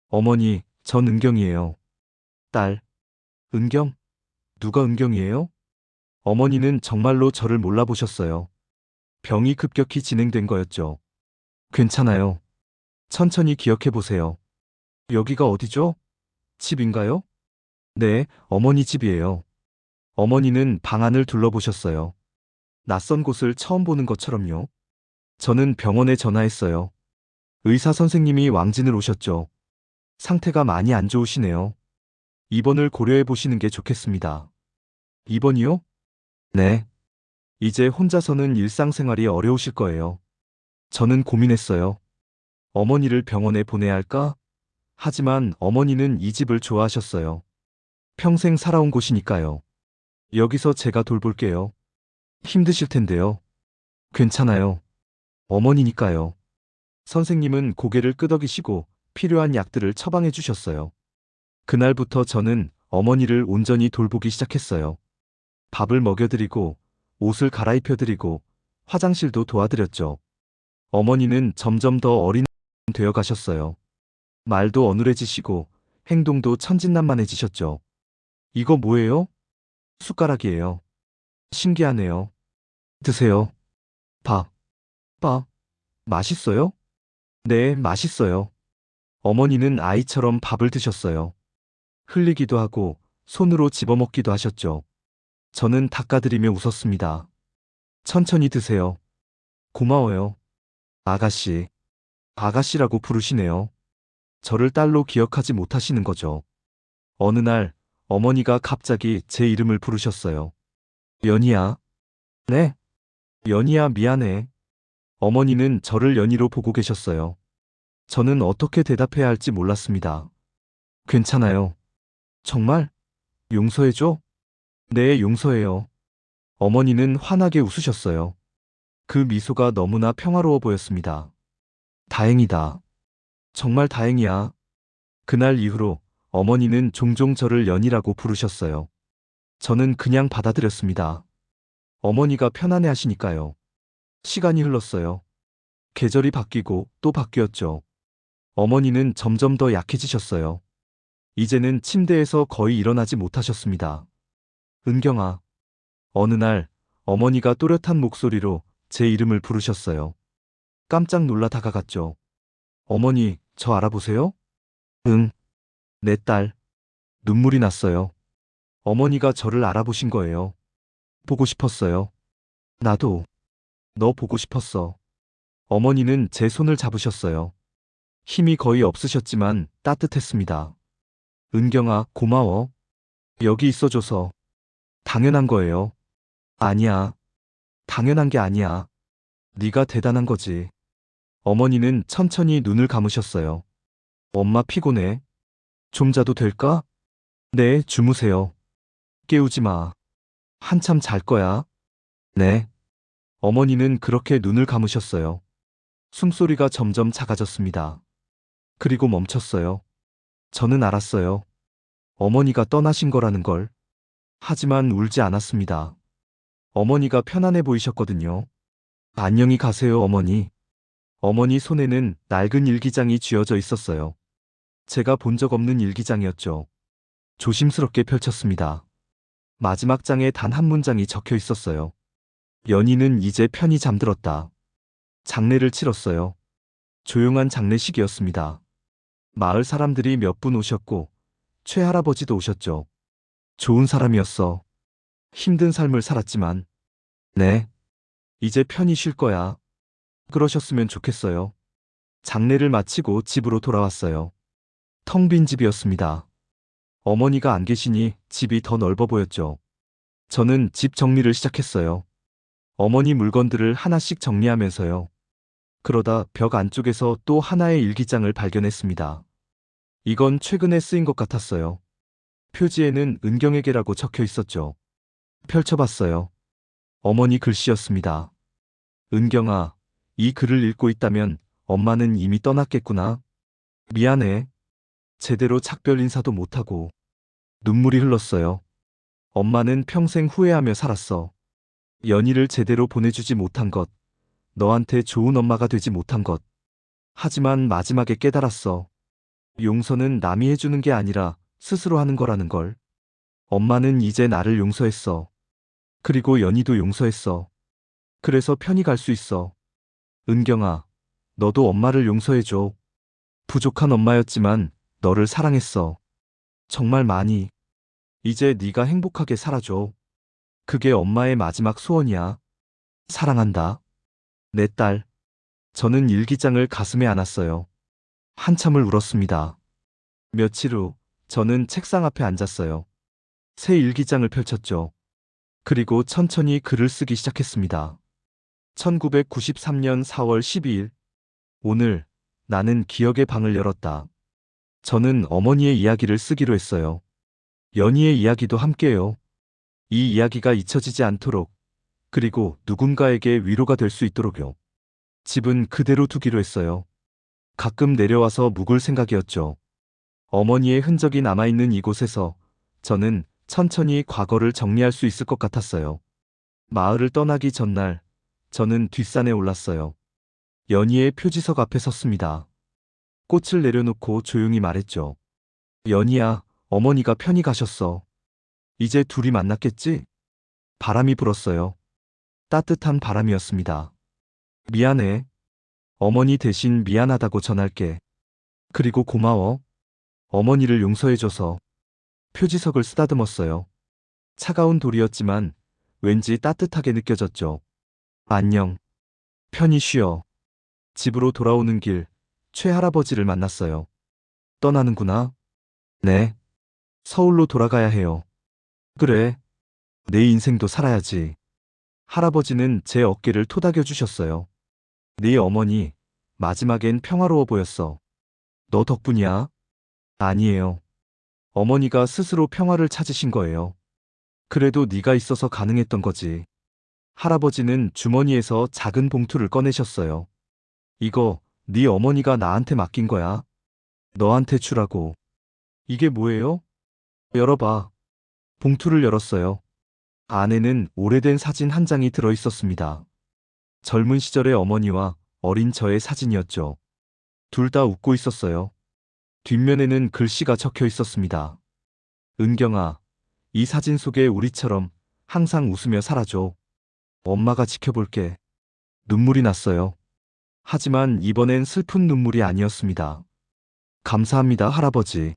Speaker 1: 어머니, 전 은경이에요. 딸, 은경? 누가 은경이에요? 어머니는 정말로 저를 몰라보셨어요. 병이 급격히 진행된 거였죠. 괜찮아요. 천천히 기억해 보세요. 여기가 어디죠? 집인가요? 네, 어머니 집이에요. 어머니는 방 안을 둘러보셨어요. 낯선 곳을 처음 보는 것처럼요. 저는 병원에 전화했어요. 의사 선생님이 왕진을 오셨죠. 상태가 많이 안 좋으시네요. 입원을 고려해 보시는 게 좋겠습니다. 입원이요? 네. 이제 혼자서는 일상생활이 어려우실 거예요. 저는 고민했어요. 어머니를 병원에 보내야 할까? 하지만 어머니는 이 집을 좋아하셨어요. 평생 살아온 곳이니까요. 여기서 제가 돌볼게요. 힘드실 텐데요. 괜찮아요. 어머니니까요. 선생님은 고개를 끄덕이시고 필요한 약들을 처방해 주셨어요. 그날부터 저는 어머니를 온전히 돌보기 시작했어요. 밥을 먹여드리고 옷을 갈아입혀드리고 화장실도 도와드렸죠. 어머니는 점점 더 어린 되어 가셨어요. 말도 어눌해지시고 행동도 천진난만해지셨죠. 이거 뭐예요? 숟가락이에요. 신기하네요. 드세요. 밥. 밥. 맛있어요? 네, 맛있어요. 어머니는 아이처럼 밥을 드셨어요. 흘리기도 하고 손으로 집어먹기도 하셨죠. 저는 닦아드리며 웃었습니다. 천천히 드세요. 고마워요. 아가씨. 아가씨라고 부르시네요. 저를 딸로 기억하지 못하시는 거죠. 어느 날 어머니가 갑자기 제 이름을 부르셨어요. 연희야. 네. 연희야, 미안해. 어머니는 저를 연희로 보고 계셨어요. 저는 어떻게 대답해야 할지 몰랐습니다. 괜찮아요. 정말? 용서해줘? 네, 용서해요. 어머니는 환하게 웃으셨어요. 그 미소가 너무나 평화로워 보였습니다. 다행이다. 정말 다행이야. 그날 이후로 어머니는 종종 저를 연희라고 부르셨어요. 저는 그냥 받아들였습니다. 어머니가 편안해 하시니까요. 시간이 흘렀어요. 계절이 바뀌고 또 바뀌었죠. 어머니는 점점 더 약해지셨어요. 이제는 침대에서 거의 일어나지 못하셨습니다. 은경아. 어느 날 어머니가 또렷한 목소리로 제 이름을 부르셨어요. 깜짝 놀라 다가갔죠. 어머니, 저 알아보세요? 응. 내 딸. 눈물이 났어요. 어머니가 저를 알아보신 거예요. 보고 싶었어요. 나도. 너 보고 싶었어. 어머니는 제 손을 잡으셨어요. 힘이 거의 없으셨지만 따뜻했습니다. 은경아, 고마워. 여기 있어줘서. 당연한 거예요. 아니야. 당연한 게 아니야. 네가 대단한 거지. 어머니는 천천히 눈을 감으셨어요. 엄마 피곤해. 좀 자도 될까? 네, 주무세요. 깨우지 마. 한참 잘 거야. 네. 어머니는 그렇게 눈을 감으셨어요. 숨소리가 점점 작아졌습니다. 그리고 멈췄어요. 저는 알았어요. 어머니가 떠나신 거라는 걸. 하지만 울지 않았습니다. 어머니가 편안해 보이셨거든요. 안녕히 가세요, 어머니. 어머니 손에는 낡은 일기장이 쥐어져 있었어요. 제가 본 적 없는 일기장이었죠. 조심스럽게 펼쳤습니다. 마지막 장에 단 한 문장이 적혀 있었어요. 연희는 이제 편히 잠들었다. 장례를 치렀어요. 조용한 장례식이었습니다. 마을 사람들이 몇 분 오셨고 최할아버지도 오셨죠. 좋은 사람이었어. 힘든 삶을 살았지만. 네. 이제 편히 쉴 거야. 그러셨으면 좋겠어요. 장례를 마치고 집으로 돌아왔어요. 텅 빈 집이었습니다. 어머니가 안 계시니 집이 더 넓어 보였죠. 저는 집 정리를 시작했어요. 어머니 물건들을 하나씩 정리하면서요. 그러다 벽 안쪽에서 또 하나의 일기장을 발견했습니다. 이건 최근에 쓰인 것 같았어요. 표지에는 은경에게라고 적혀 있었죠. 펼쳐봤어요. 어머니 글씨였습니다. 은경아, 이 글을 읽고 있다면 엄마는 이미 떠났겠구나. 미안해. 제대로 작별 인사도 못하고. 눈물이 흘렀어요. 엄마는 평생 후회하며 살았어. 연희를 제대로 보내주지 못한 것, 너한테 좋은 엄마가 되지 못한 것. 하지만 마지막에 깨달았어. 용서는 남이 해주는 게 아니라 스스로 하는 거라는 걸. 엄마는 이제 나를 용서했어. 그리고 연희도 용서했어. 그래서 편히 갈 수 있어. 은경아, 너도 엄마를 용서해줘. 부족한 엄마였지만 너를 사랑했어. 정말 많이. 이제 네가 행복하게 살아줘. 그게 엄마의 마지막 소원이야. 사랑한다. 내 딸. 저는 일기장을 가슴에 안았어요. 한참을 울었습니다. 며칠 후 저는 책상 앞에 앉았어요. 새 일기장을 펼쳤죠. 그리고 천천히 글을 쓰기 시작했습니다. 1993년 4월 12일. 오늘 나는 기억의 방을 열었다. 저는 어머니의 이야기를 쓰기로 했어요. 연희의 이야기도 함께요. 이 이야기가 잊혀지지 않도록, 그리고 누군가에게 위로가 될 수 있도록요. 집은 그대로 두기로 했어요. 가끔 내려와서 묵을 생각이었죠. 어머니의 흔적이 남아있는 이곳에서 저는 천천히 과거를 정리할 수 있을 것 같았어요. 마을을 떠나기 전날, 저는 뒷산에 올랐어요. 연희의 표지석 앞에 섰습니다. 꽃을 내려놓고 조용히 말했죠. 연희야, 어머니가 편히 가셨어. 이제 둘이 만났겠지? 바람이 불었어요. 따뜻한 바람이었습니다. 미안해. 어머니 대신 미안하다고 전할게. 그리고 고마워. 어머니를 용서해줘서. 표지석을 쓰다듬었어요. 차가운 돌이었지만 왠지 따뜻하게 느껴졌죠. 안녕. 편히 쉬어. 집으로 돌아오는 길, 최할아버지를 만났어요. 떠나는구나. 네. 서울로 돌아가야 해요. 그래. 내 인생도 살아야지. 할아버지는 제 어깨를 토닥여 주셨어요. 네 어머니, 마지막엔 평화로워 보였어. 너 덕분이야? 아니에요. 어머니가 스스로 평화를 찾으신 거예요. 그래도 네가 있어서 가능했던 거지. 할아버지는 주머니에서 작은 봉투를 꺼내셨어요. 이거 네 어머니가 나한테 맡긴 거야. 너한테 주라고. 이게 뭐예요? 열어봐. 봉투를 열었어요. 안에는 오래된 사진 한 장이 들어 있었습니다. 젊은 시절의 어머니와 어린 저의 사진이었죠. 둘 다 웃고 있었어요. 뒷면에는 글씨가 적혀 있었습니다. 은경아, 이 사진 속에 우리처럼 항상 웃으며 살아줘. 엄마가 지켜볼게. 눈물이 났어요. 하지만 이번엔 슬픈 눈물이 아니었습니다. 감사합니다, 할아버지.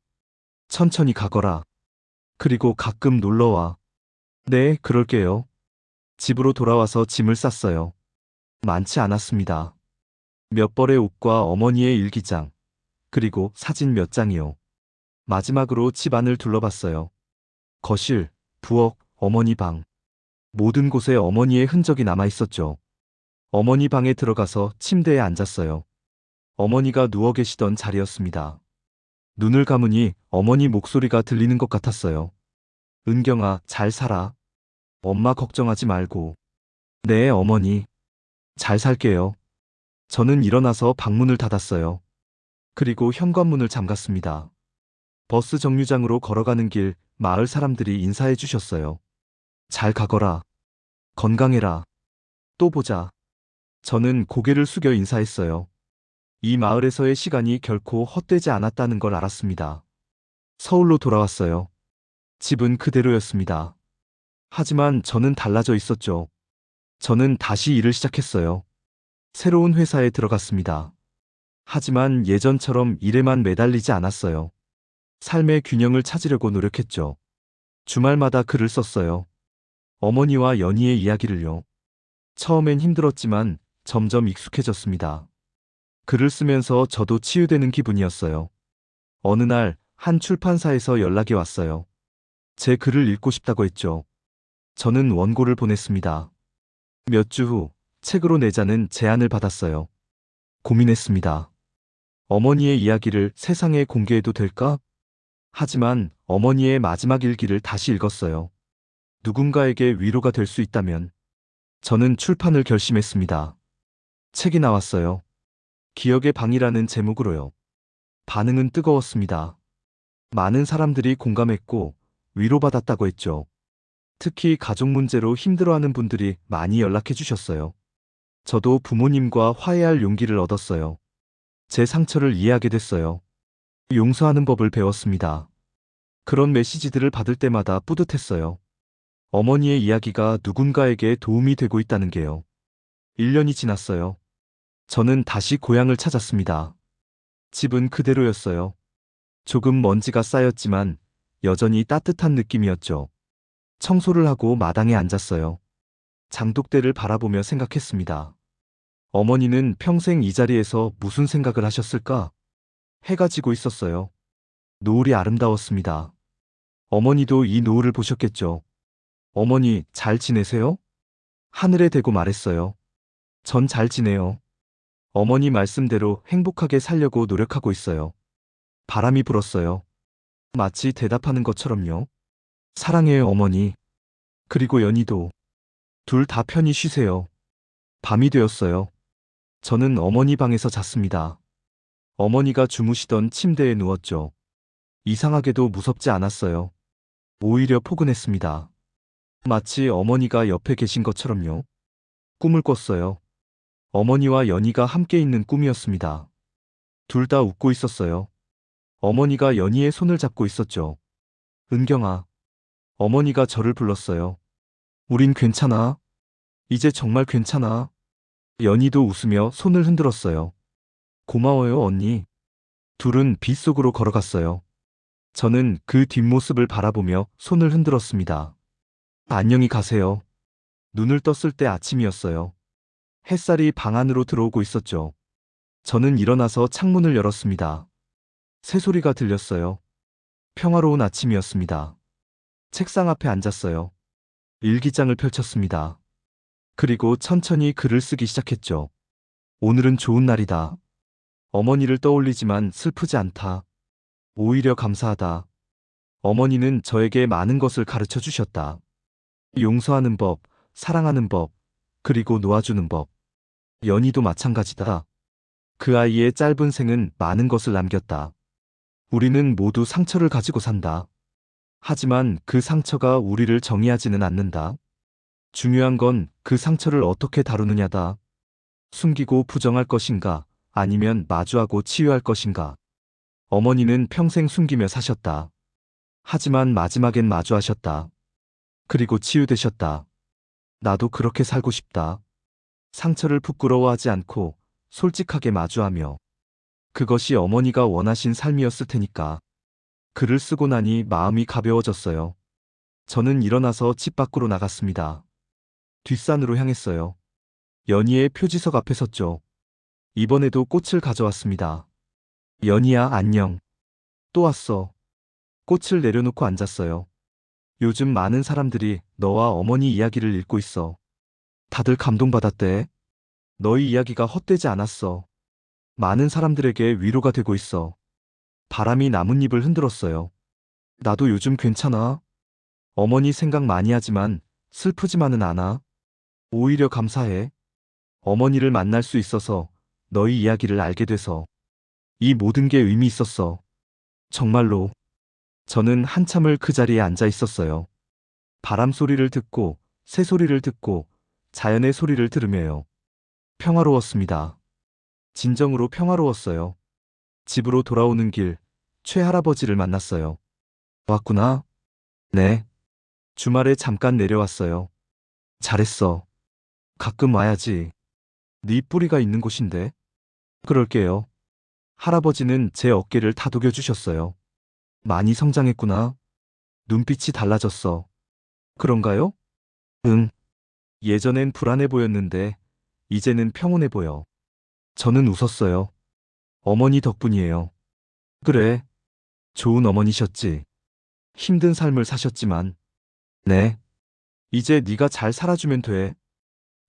Speaker 1: 천천히 가거라. 그리고 가끔 놀러와. 네, 그럴게요. 집으로 돌아와서 짐을 쌌어요. 많지 않았습니다. 몇 벌의 옷과 어머니의 일기장, 그리고 사진 몇 장이요. 마지막으로 집 안을 둘러봤어요. 거실, 부엌, 어머니 방. 모든 곳에 어머니의 흔적이 남아 있었죠. 어머니 방에 들어가서 침대에 앉았어요. 어머니가 누워 계시던 자리였습니다. 눈을 감으니 어머니 목소리가 들리는 것 같았어요. 은경아, 잘 살아. 엄마 걱정하지 말고. 네, 어머니. 잘 살게요. 저는 일어나서 방문을 닫았어요. 그리고 현관문을 잠갔습니다. 버스 정류장으로 걸어가는 길, 마을 사람들이 인사해 주셨어요. 잘 가거라. 건강해라. 또 보자. 저는 고개를 숙여 인사했어요. 이 마을에서의 시간이 결코 헛되지 않았다는 걸 알았습니다. 서울로 돌아왔어요. 집은 그대로였습니다. 하지만 저는 달라져 있었죠. 저는 다시 일을 시작했어요. 새로운 회사에 들어갔습니다. 하지만 예전처럼 일에만 매달리지 않았어요. 삶의 균형을 찾으려고 노력했죠. 주말마다 글을 썼어요. 어머니와 연희의 이야기를요. 처음엔 힘들었지만 점점 익숙해졌습니다. 글을 쓰면서 저도 치유되는 기분이었어요. 어느 날 한 출판사에서 연락이 왔어요. 제 글을 읽고 싶다고 했죠. 저는 원고를 보냈습니다. 몇 주 후 책으로 내자는 제안을 받았어요. 고민했습니다. 어머니의 이야기를 세상에 공개해도 될까? 하지만 어머니의 마지막 일기를 다시 읽었어요. 누군가에게 위로가 될 수 있다면 저는 출판을 결심했습니다. 책이 나왔어요. 기억의 방이라는 제목으로요. 반응은 뜨거웠습니다. 많은 사람들이 공감했고 위로받았다고 했죠. 특히 가족 문제로 힘들어하는 분들이 많이 연락해 주셨어요. 저도 부모님과 화해할 용기를 얻었어요. 제 상처를 이해하게 됐어요. 용서하는 법을 배웠습니다. 그런 메시지들을 받을 때마다 뿌듯했어요. 어머니의 이야기가 누군가에게 도움이 되고 있다는 게요. 1년이 지났어요. 저는 다시 고향을 찾았습니다. 집은 그대로였어요. 조금 먼지가 쌓였지만 여전히 따뜻한 느낌이었죠. 청소를 하고 마당에 앉았어요. 장독대를 바라보며 생각했습니다. 어머니는 평생 이 자리에서 무슨 생각을 하셨을까? 해가 지고 있었어요. 노을이 아름다웠습니다. 어머니도 이 노을을 보셨겠죠. 어머니, 잘 지내세요? 하늘에 대고 말했어요. 전 잘 지내요. 어머니 말씀대로 행복하게 살려고 노력하고 있어요. 바람이 불었어요. 마치 대답하는 것처럼요. 사랑해요, 어머니. 그리고 연희도. 둘 다 편히 쉬세요. 밤이 되었어요. 저는 어머니 방에서 잤습니다. 어머니가 주무시던 침대에 누웠죠. 이상하게도 무섭지 않았어요. 오히려 포근했습니다. 마치 어머니가 옆에 계신 것처럼요. 꿈을 꿨어요. 어머니와 연희가 함께 있는 꿈이었습니다. 둘 다 웃고 있었어요. 어머니가 연희의 손을 잡고 있었죠. 은경아. 어머니가 저를 불렀어요. 우린 괜찮아. 이제 정말 괜찮아. 연희도 웃으며 손을 흔들었어요. 고마워요, 언니. 둘은 빛 속으로 걸어갔어요. 저는 그 뒷모습을 바라보며 손을 흔들었습니다. 안녕히 가세요. 눈을 떴을 때 아침이었어요. 햇살이 방 안으로 들어오고 있었죠. 저는 일어나서 창문을 열었습니다. 새소리가 들렸어요. 평화로운 아침이었습니다. 책상 앞에 앉았어요. 일기장을 펼쳤습니다. 그리고 천천히 글을 쓰기 시작했죠. 오늘은 좋은 날이다. 어머니를 떠올리지만 슬프지 않다. 오히려 감사하다. 어머니는 저에게 많은 것을 가르쳐 주셨다. 용서하는 법, 사랑하는 법, 그리고 놓아주는 법. 연희도 마찬가지다. 그 아이의 짧은 생은 많은 것을 남겼다. 우리는 모두 상처를 가지고 산다. 하지만 그 상처가 우리를 정의하지는 않는다. 중요한 건 그 상처를 어떻게 다루느냐다. 숨기고 부정할 것인가, 아니면 마주하고 치유할 것인가. 어머니는 평생 숨기며 사셨다. 하지만 마지막엔 마주하셨다. 그리고 치유되셨다. 나도 그렇게 살고 싶다. 상처를 부끄러워하지 않고 솔직하게 마주하며. 그것이 어머니가 원하신 삶이었을 테니까. 글을 쓰고 나니 마음이 가벼워졌어요. 저는 일어나서 집 밖으로 나갔습니다. 뒷산으로 향했어요. 연희의 표지석 앞에 섰죠. 이번에도 꽃을 가져왔습니다. 연희야, 안녕. 또 왔어. 꽃을 내려놓고 앉았어요. 요즘 많은 사람들이 너와 어머니 이야기를 읽고 있어. 다들 감동받았대. 너희 이야기가 헛되지 않았어. 많은 사람들에게 위로가 되고 있어. 바람이 나뭇잎을 흔들었어요. 나도 요즘 괜찮아. 어머니 생각 많이 하지만 슬프지만은 않아. 오히려 감사해. 어머니를 만날 수 있어서, 너희 이야기를 알게 돼서. 이 모든 게 의미 있었어. 정말로. 저는 한참을 그 자리에 앉아 있었어요. 바람 소리를 듣고, 새 소리를 듣고, 자연의 소리를 들으며요. 평화로웠습니다. 진정으로 평화로웠어요. 집으로 돌아오는 길, 최할아버지를 만났어요. 왔구나. 네. 주말에 잠깐 내려왔어요. 잘했어. 가끔 와야지. 네 뿌리가 있는 곳인데. 그럴게요. 할아버지는 제 어깨를 다독여 주셨어요. 많이 성장했구나. 눈빛이 달라졌어. 그런가요? 응. 예전엔 불안해 보였는데, 이제는 평온해 보여. 저는 웃었어요. 어머니 덕분이에요. 그래. 좋은 어머니셨지. 힘든 삶을 사셨지만. 네. 이제 네가 잘 살아주면 돼.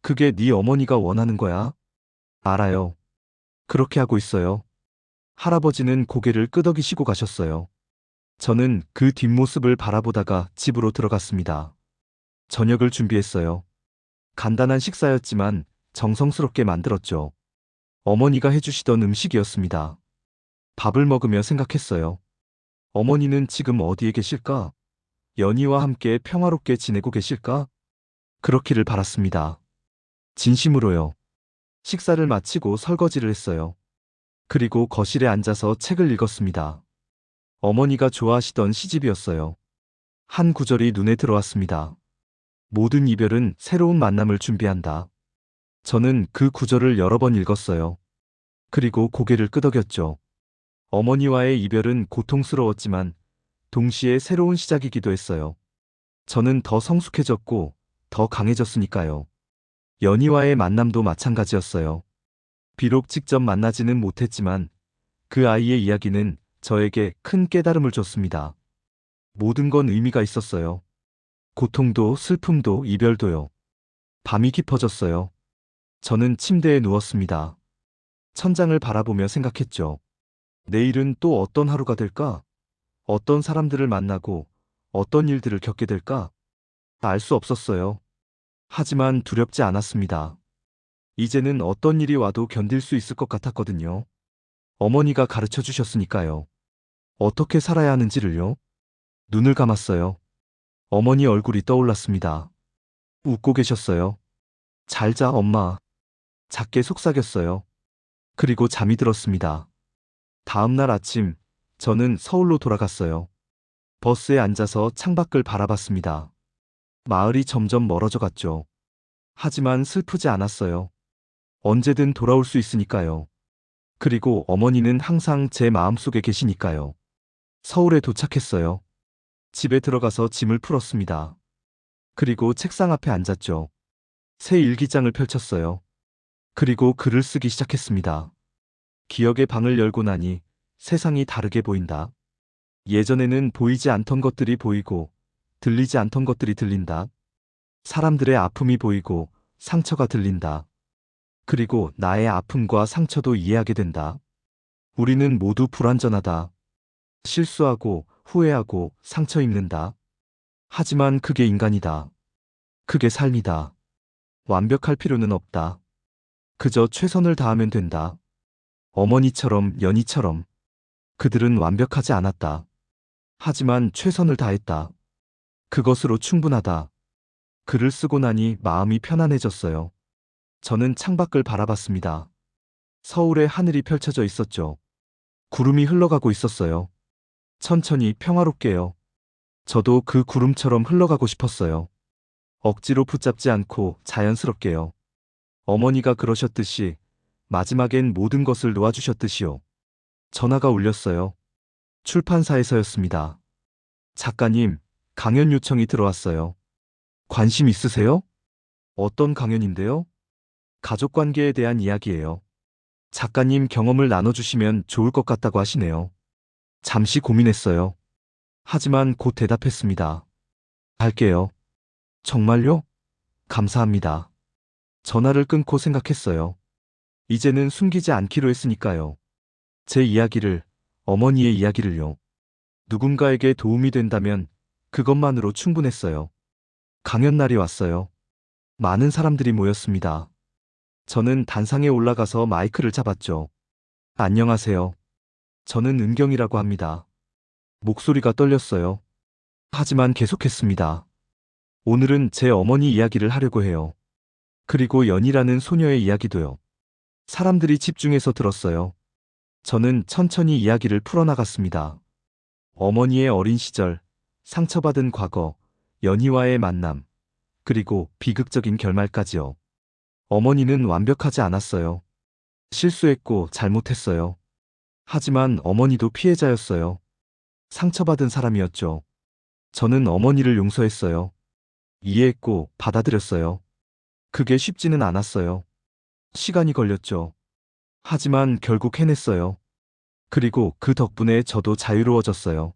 Speaker 1: 그게 네 어머니가 원하는 거야. 알아요. 그렇게 하고 있어요. 할아버지는 고개를 끄덕이시고 가셨어요. 저는 그 뒷모습을 바라보다가 집으로 들어갔습니다. 저녁을 준비했어요. 간단한 식사였지만 정성스럽게 만들었죠. 어머니가 해주시던 음식이었습니다. 밥을 먹으며 생각했어요. 어머니는 지금 어디에 계실까? 연희와 함께 평화롭게 지내고 계실까? 그렇기를 바랐습니다. 진심으로요. 식사를 마치고 설거지를 했어요. 그리고 거실에 앉아서 책을 읽었습니다. 어머니가 좋아하시던 시집이었어요. 한 구절이 눈에 들어왔습니다. 모든 이별은 새로운 만남을 준비한다. 저는 그 구절을 여러 번 읽었어요. 그리고 고개를 끄덕였죠. 어머니와의 이별은 고통스러웠지만 동시에 새로운 시작이기도 했어요. 저는 더 성숙해졌고 더 강해졌으니까요. 연희와의 만남도 마찬가지였어요. 비록 직접 만나지는 못했지만 그 아이의 이야기는 저에게 큰 깨달음을 줬습니다. 모든 건 의미가 있었어요. 고통도 슬픔도 이별도요. 밤이 깊어졌어요. 저는 침대에 누웠습니다. 천장을 바라보며 생각했죠. 내일은 또 어떤 하루가 될까? 어떤 사람들을 만나고 어떤 일들을 겪게 될까? 알 수 없었어요. 하지만 두렵지 않았습니다. 이제는 어떤 일이 와도 견딜 수 있을 것 같았거든요. 어머니가 가르쳐 주셨으니까요. 어떻게 살아야 하는지를요. 눈을 감았어요. 어머니 얼굴이 떠올랐습니다. 웃고 계셨어요. 잘 자, 엄마. 작게 속삭였어요. 그리고 잠이 들었습니다. 다음 날 아침, 저는 서울로 돌아갔어요. 버스에 앉아서 창밖을 바라봤습니다. 마을이 점점 멀어져 갔죠. 하지만 슬프지 않았어요. 언제든 돌아올 수 있으니까요. 그리고 어머니는 항상 제 마음속에 계시니까요. 서울에 도착했어요. 집에 들어가서 짐을 풀었습니다. 그리고 책상 앞에 앉았죠. 새 일기장을 펼쳤어요. 그리고 글을 쓰기 시작했습니다. 기억의 방을 열고 나니 세상이 다르게 보인다. 예전에는 보이지 않던 것들이 보이고 들리지 않던 것들이 들린다. 사람들의 아픔이 보이고 상처가 들린다. 그리고 나의 아픔과 상처도 이해하게 된다. 우리는 모두 불완전하다. 실수하고 후회하고 상처 입는다. 하지만 그게 인간이다. 그게 삶이다. 완벽할 필요는 없다. 그저 최선을 다하면 된다. 어머니처럼 연희처럼 그들은 완벽하지 않았다. 하지만 최선을 다했다. 그것으로 충분하다. 글을 쓰고 나니 마음이 편안해졌어요. 저는 창밖을 바라봤습니다. 서울의 하늘이 펼쳐져 있었죠. 구름이 흘러가고 있었어요. 천천히 평화롭게요. 저도 그 구름처럼 흘러가고 싶었어요. 억지로 붙잡지 않고 자연스럽게요. 어머니가 그러셨듯이 마지막엔 모든 것을 놓아주셨듯이요. 전화가 울렸어요. 출판사에서였습니다. 작가님, 강연 요청이 들어왔어요. 관심 있으세요? 어떤 강연인데요? 가족관계에 대한 이야기예요. 작가님 경험을 나눠주시면 좋을 것 같다고 하시네요. 잠시 고민했어요. 하지만 곧 대답했습니다. 할게요. 정말요? 감사합니다. 전화를 끊고 생각했어요. 이제는 숨기지 않기로 했으니까요. 제 이야기를, 어머니의 이야기를요. 누군가에게 도움이 된다면 그것만으로 충분했어요. 강연 날이 왔어요. 많은 사람들이 모였습니다. 저는 단상에 올라가서 마이크를 잡았죠. 안녕하세요. 저는 은경이라고 합니다. 목소리가 떨렸어요. 하지만 계속했습니다. 오늘은 제 어머니 이야기를 하려고 해요. 그리고 연희라는 소녀의 이야기도요. 사람들이 집중해서 들었어요. 저는 천천히 이야기를 풀어나갔습니다. 어머니의 어린 시절, 상처받은 과거, 연희와의 만남, 그리고 비극적인 결말까지요. 어머니는 완벽하지 않았어요. 실수했고 잘못했어요. 하지만 어머니도 피해자였어요. 상처받은 사람이었죠. 저는 어머니를 용서했어요. 이해했고 받아들였어요. 그게 쉽지는 않았어요. 시간이 걸렸죠. 하지만 결국 해냈어요. 그리고 그 덕분에 저도 자유로워졌어요.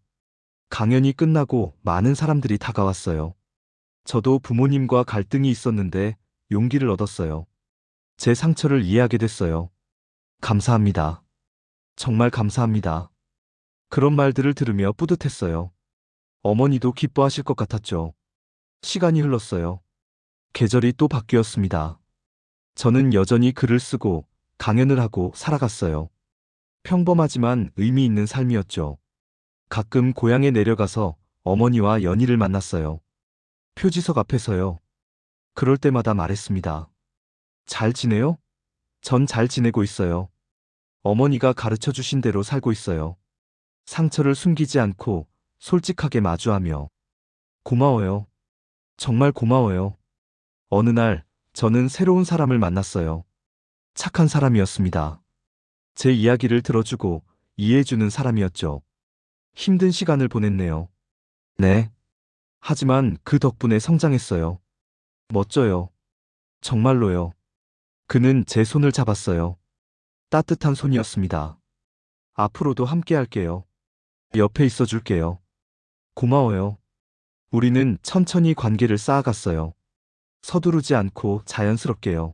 Speaker 1: 강연이 끝나고 많은 사람들이 다가왔어요. 저도 부모님과 갈등이 있었는데 용기를 얻었어요. 제 상처를 이해하게 됐어요. 감사합니다. 정말 감사합니다. 그런 말들을 들으며 뿌듯했어요. 어머니도 기뻐하실 것 같았죠. 시간이 흘렀어요. 계절이 또 바뀌었습니다. 저는 여전히 글을 쓰고 강연을 하고 살아갔어요. 평범하지만 의미 있는 삶이었죠. 가끔 고향에 내려가서 어머니와 연희를 만났어요. 표지석 앞에서요. 그럴 때마다 말했습니다. 잘 지내요? 전 잘 지내고 있어요. 어머니가 가르쳐 주신 대로 살고 있어요. 상처를 숨기지 않고 솔직하게 마주하며. 고마워요. 정말 고마워요. 어느 날 저는 새로운 사람을 만났어요. 착한 사람이었습니다. 제 이야기를 들어주고 이해해주는 사람이었죠. 힘든 시간을 보냈네요. 네. 하지만 그 덕분에 성장했어요. 멋져요. 정말로요. 그는 제 손을 잡았어요. 따뜻한 손이었습니다. 앞으로도 함께 할게요. 옆에 있어 줄게요. 고마워요. 우리는 천천히 관계를 쌓아갔어요. 서두르지 않고 자연스럽게요.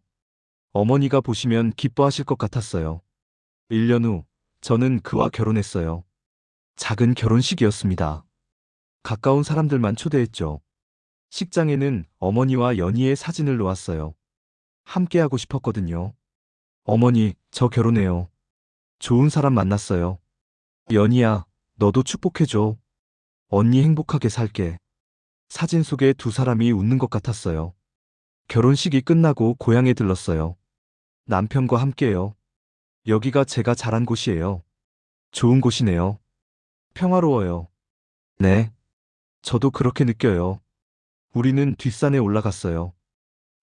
Speaker 1: 어머니가 보시면 기뻐하실 것 같았어요. 1년 후, 저는 그와 결혼했어요. 작은 결혼식이었습니다. 가까운 사람들만 초대했죠. 식장에는 어머니와 연희의 사진을 놓았어요. 함께 하고 싶었거든요. 어머니, 저 결혼해요. 좋은 사람 만났어요. 연희야, 너도 축복해줘. 언니 행복하게 살게. 사진 속에 두 사람이 웃는 것 같았어요. 결혼식이 끝나고 고향에 들렀어요. 남편과 함께요. 여기가 제가 자란 곳이에요. 좋은 곳이네요. 평화로워요. 네. 저도 그렇게 느껴요. 우리는 뒷산에 올라갔어요.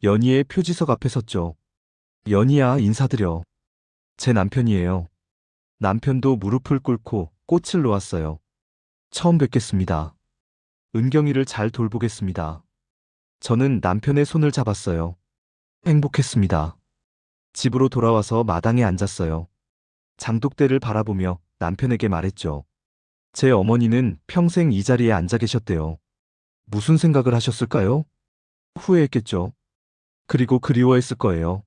Speaker 1: 연희의 표지석 앞에 섰죠. 연희야, 인사드려. 제 남편이에요. 남편도 무릎을 꿇고 꽃을 놓았어요. 처음 뵙겠습니다. 은경이를 잘 돌보겠습니다. 저는 남편의 손을 잡았어요. 행복했습니다. 집으로 돌아와서 마당에 앉았어요. 장독대를 바라보며 남편에게 말했죠. 제 어머니는 평생 이 자리에 앉아 계셨대요. 무슨 생각을 하셨을까요? 후회했겠죠. 그리고 그리워했을 거예요.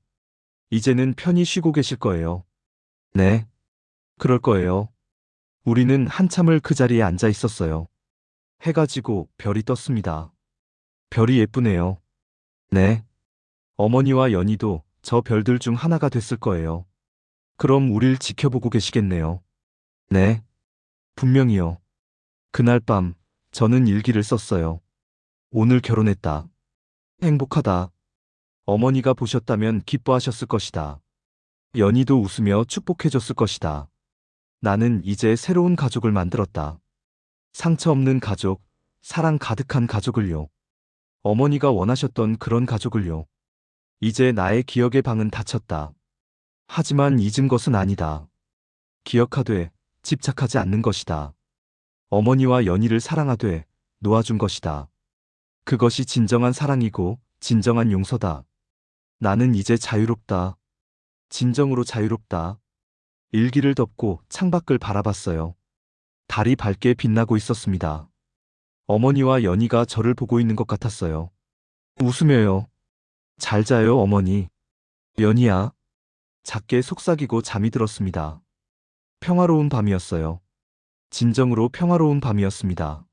Speaker 1: 이제는 편히 쉬고 계실 거예요. 네, 그럴 거예요. 우리는 한참을 그 자리에 앉아 있었어요. 해가 지고 별이 떴습니다. 별이 예쁘네요. 네. 어머니와 연희도 저 별들 중 하나가 됐을 거예요. 그럼 우릴 지켜보고 계시겠네요. 네. 분명히요. 그날 밤, 저는 일기를 썼어요. 오늘 결혼했다. 행복하다. 어머니가 보셨다면 기뻐하셨을 것이다. 연희도 웃으며 축복해줬을 것이다. 나는 이제 새로운 가족을 만들었다. 상처 없는 가족, 사랑 가득한 가족을요. 어머니가 원하셨던 그런 가족을요. 이제 나의 기억의 방은 닫혔다. 하지만 잊은 것은 아니다. 기억하되 집착하지 않는 것이다. 어머니와 연희를 사랑하되 놓아준 것이다. 그것이 진정한 사랑이고 진정한 용서다. 나는 이제 자유롭다. 진정으로 자유롭다. 일기를 덮고 창밖을 바라봤어요. 달이 밝게 빛나고 있었습니다. 어머니와 연희가 저를 보고 있는 것 같았어요. 웃으며요. 잘 자요, 어머니. 연희야. 작게 속삭이고 잠이 들었습니다. 평화로운 밤이었어요. 진정으로 평화로운 밤이었습니다.